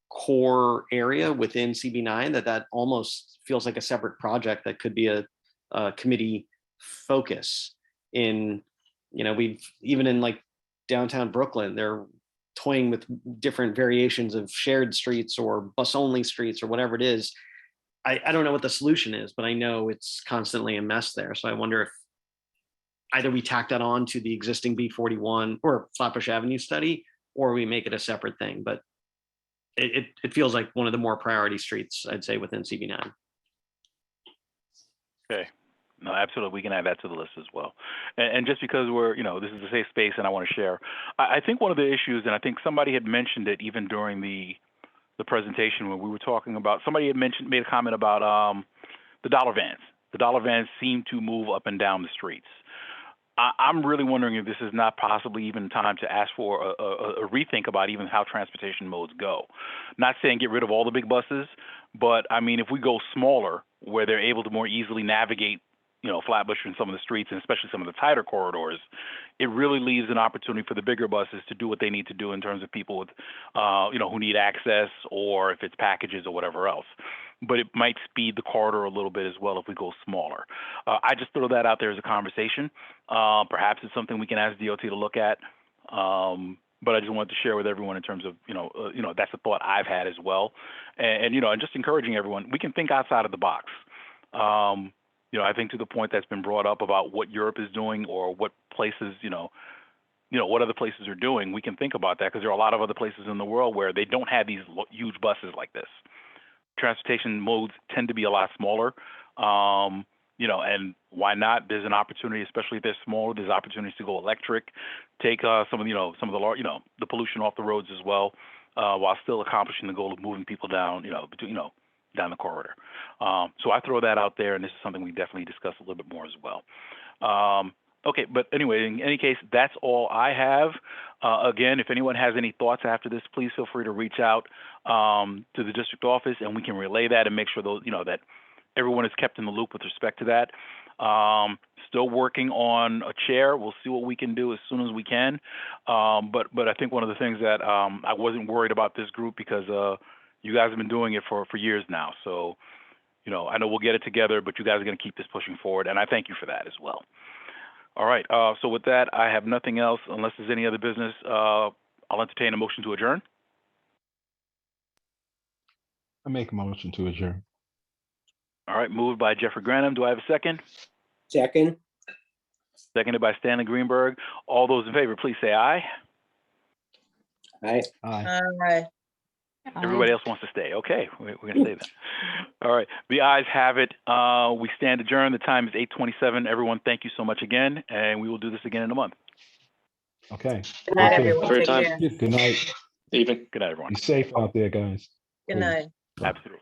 core area within CB9 that almost feels like a separate project that could be a committee focus. We've even in like downtown Brooklyn, they're toying with different variations of shared streets or bus only streets or whatever it is. I don't know what the solution is, but I know it's constantly a mess there. So I wonder if either we tack that on to the existing B41 or Flatbush Avenue study, or we make it a separate thing. But it feels like one of the more priority streets, I'd say, within CB9. Okay. No, absolutely. We can add that to the list as well. And just because we're, this is a safe space and I want to share, I think one of the issues, and I think somebody had mentioned it even during the presentation when we were talking about, somebody had made a comment about the dollar vans the dollar vans seem to move up and down the streets. I'm really wondering if this is not possibly even time to ask for a rethink about even how transportation modes go. Not saying get rid of all the big buses, but I mean, if we go smaller, where they're able to more easily navigate, Flatbush and some of the streets, and especially some of the tighter corridors, it really leaves an opportunity for the bigger buses to do what they need to do in terms of people with, who need access, or if it's packages or whatever else. But it might speed the corridor a little bit as well if we go smaller. I just throw that out there as a conversation. Perhaps it's something we can ask DOT to look at. But I just wanted to share with everyone in terms of, that's a thought I've had as well. And just encouraging everyone, we can think outside of the box. I think to the point that's been brought up about what Europe is doing, or what places, what other places are doing, we can think about that, because there are a lot of other places in the world where they don't have these huge buses like this. Transportation modes tend to be a lot smaller, and why not? There's an opportunity, especially if they're smaller. There's opportunities to go electric, take some of the large, the pollution off the roads as well, while still accomplishing the goal of moving people down, down the corridor. So I throw that out there, and this is something we definitely discuss a little bit more as well. Okay, but anyway, in any case, that's all I have. Again, if anyone has any thoughts after this, please feel free to reach out to the district office, and we can relay that and make sure those, that everyone is kept in the loop with respect to that. Still working on a chair. We'll see what we can do as soon as we can. But I think one of the things that I wasn't worried about this group, because you guys have been doing it for years now. So, I know we'll get it together, but you guys are going to keep this pushing forward, and I thank you for that as well. All right. So with that, I have nothing else unless there's any other business. I'll entertain a motion to adjourn. I make a motion to adjourn. All right. Moved by Jeffrey Granum. Do I have a second? Second. Seconded by Stanley Greenberg. All those in favor, please say aye. Aye. Aye. All right. Everybody else wants to stay. Okay, we're going to stay then. All right, the ayes have it. We stand adjourned. The time is 8:27. Everyone, thank you so much again, and we will do this again in a month. Okay. Good night, Okay. everyone. For your Take time. care. Good night. Even. Good night, everyone. Be safe out there, guys. Good night. Absolutely.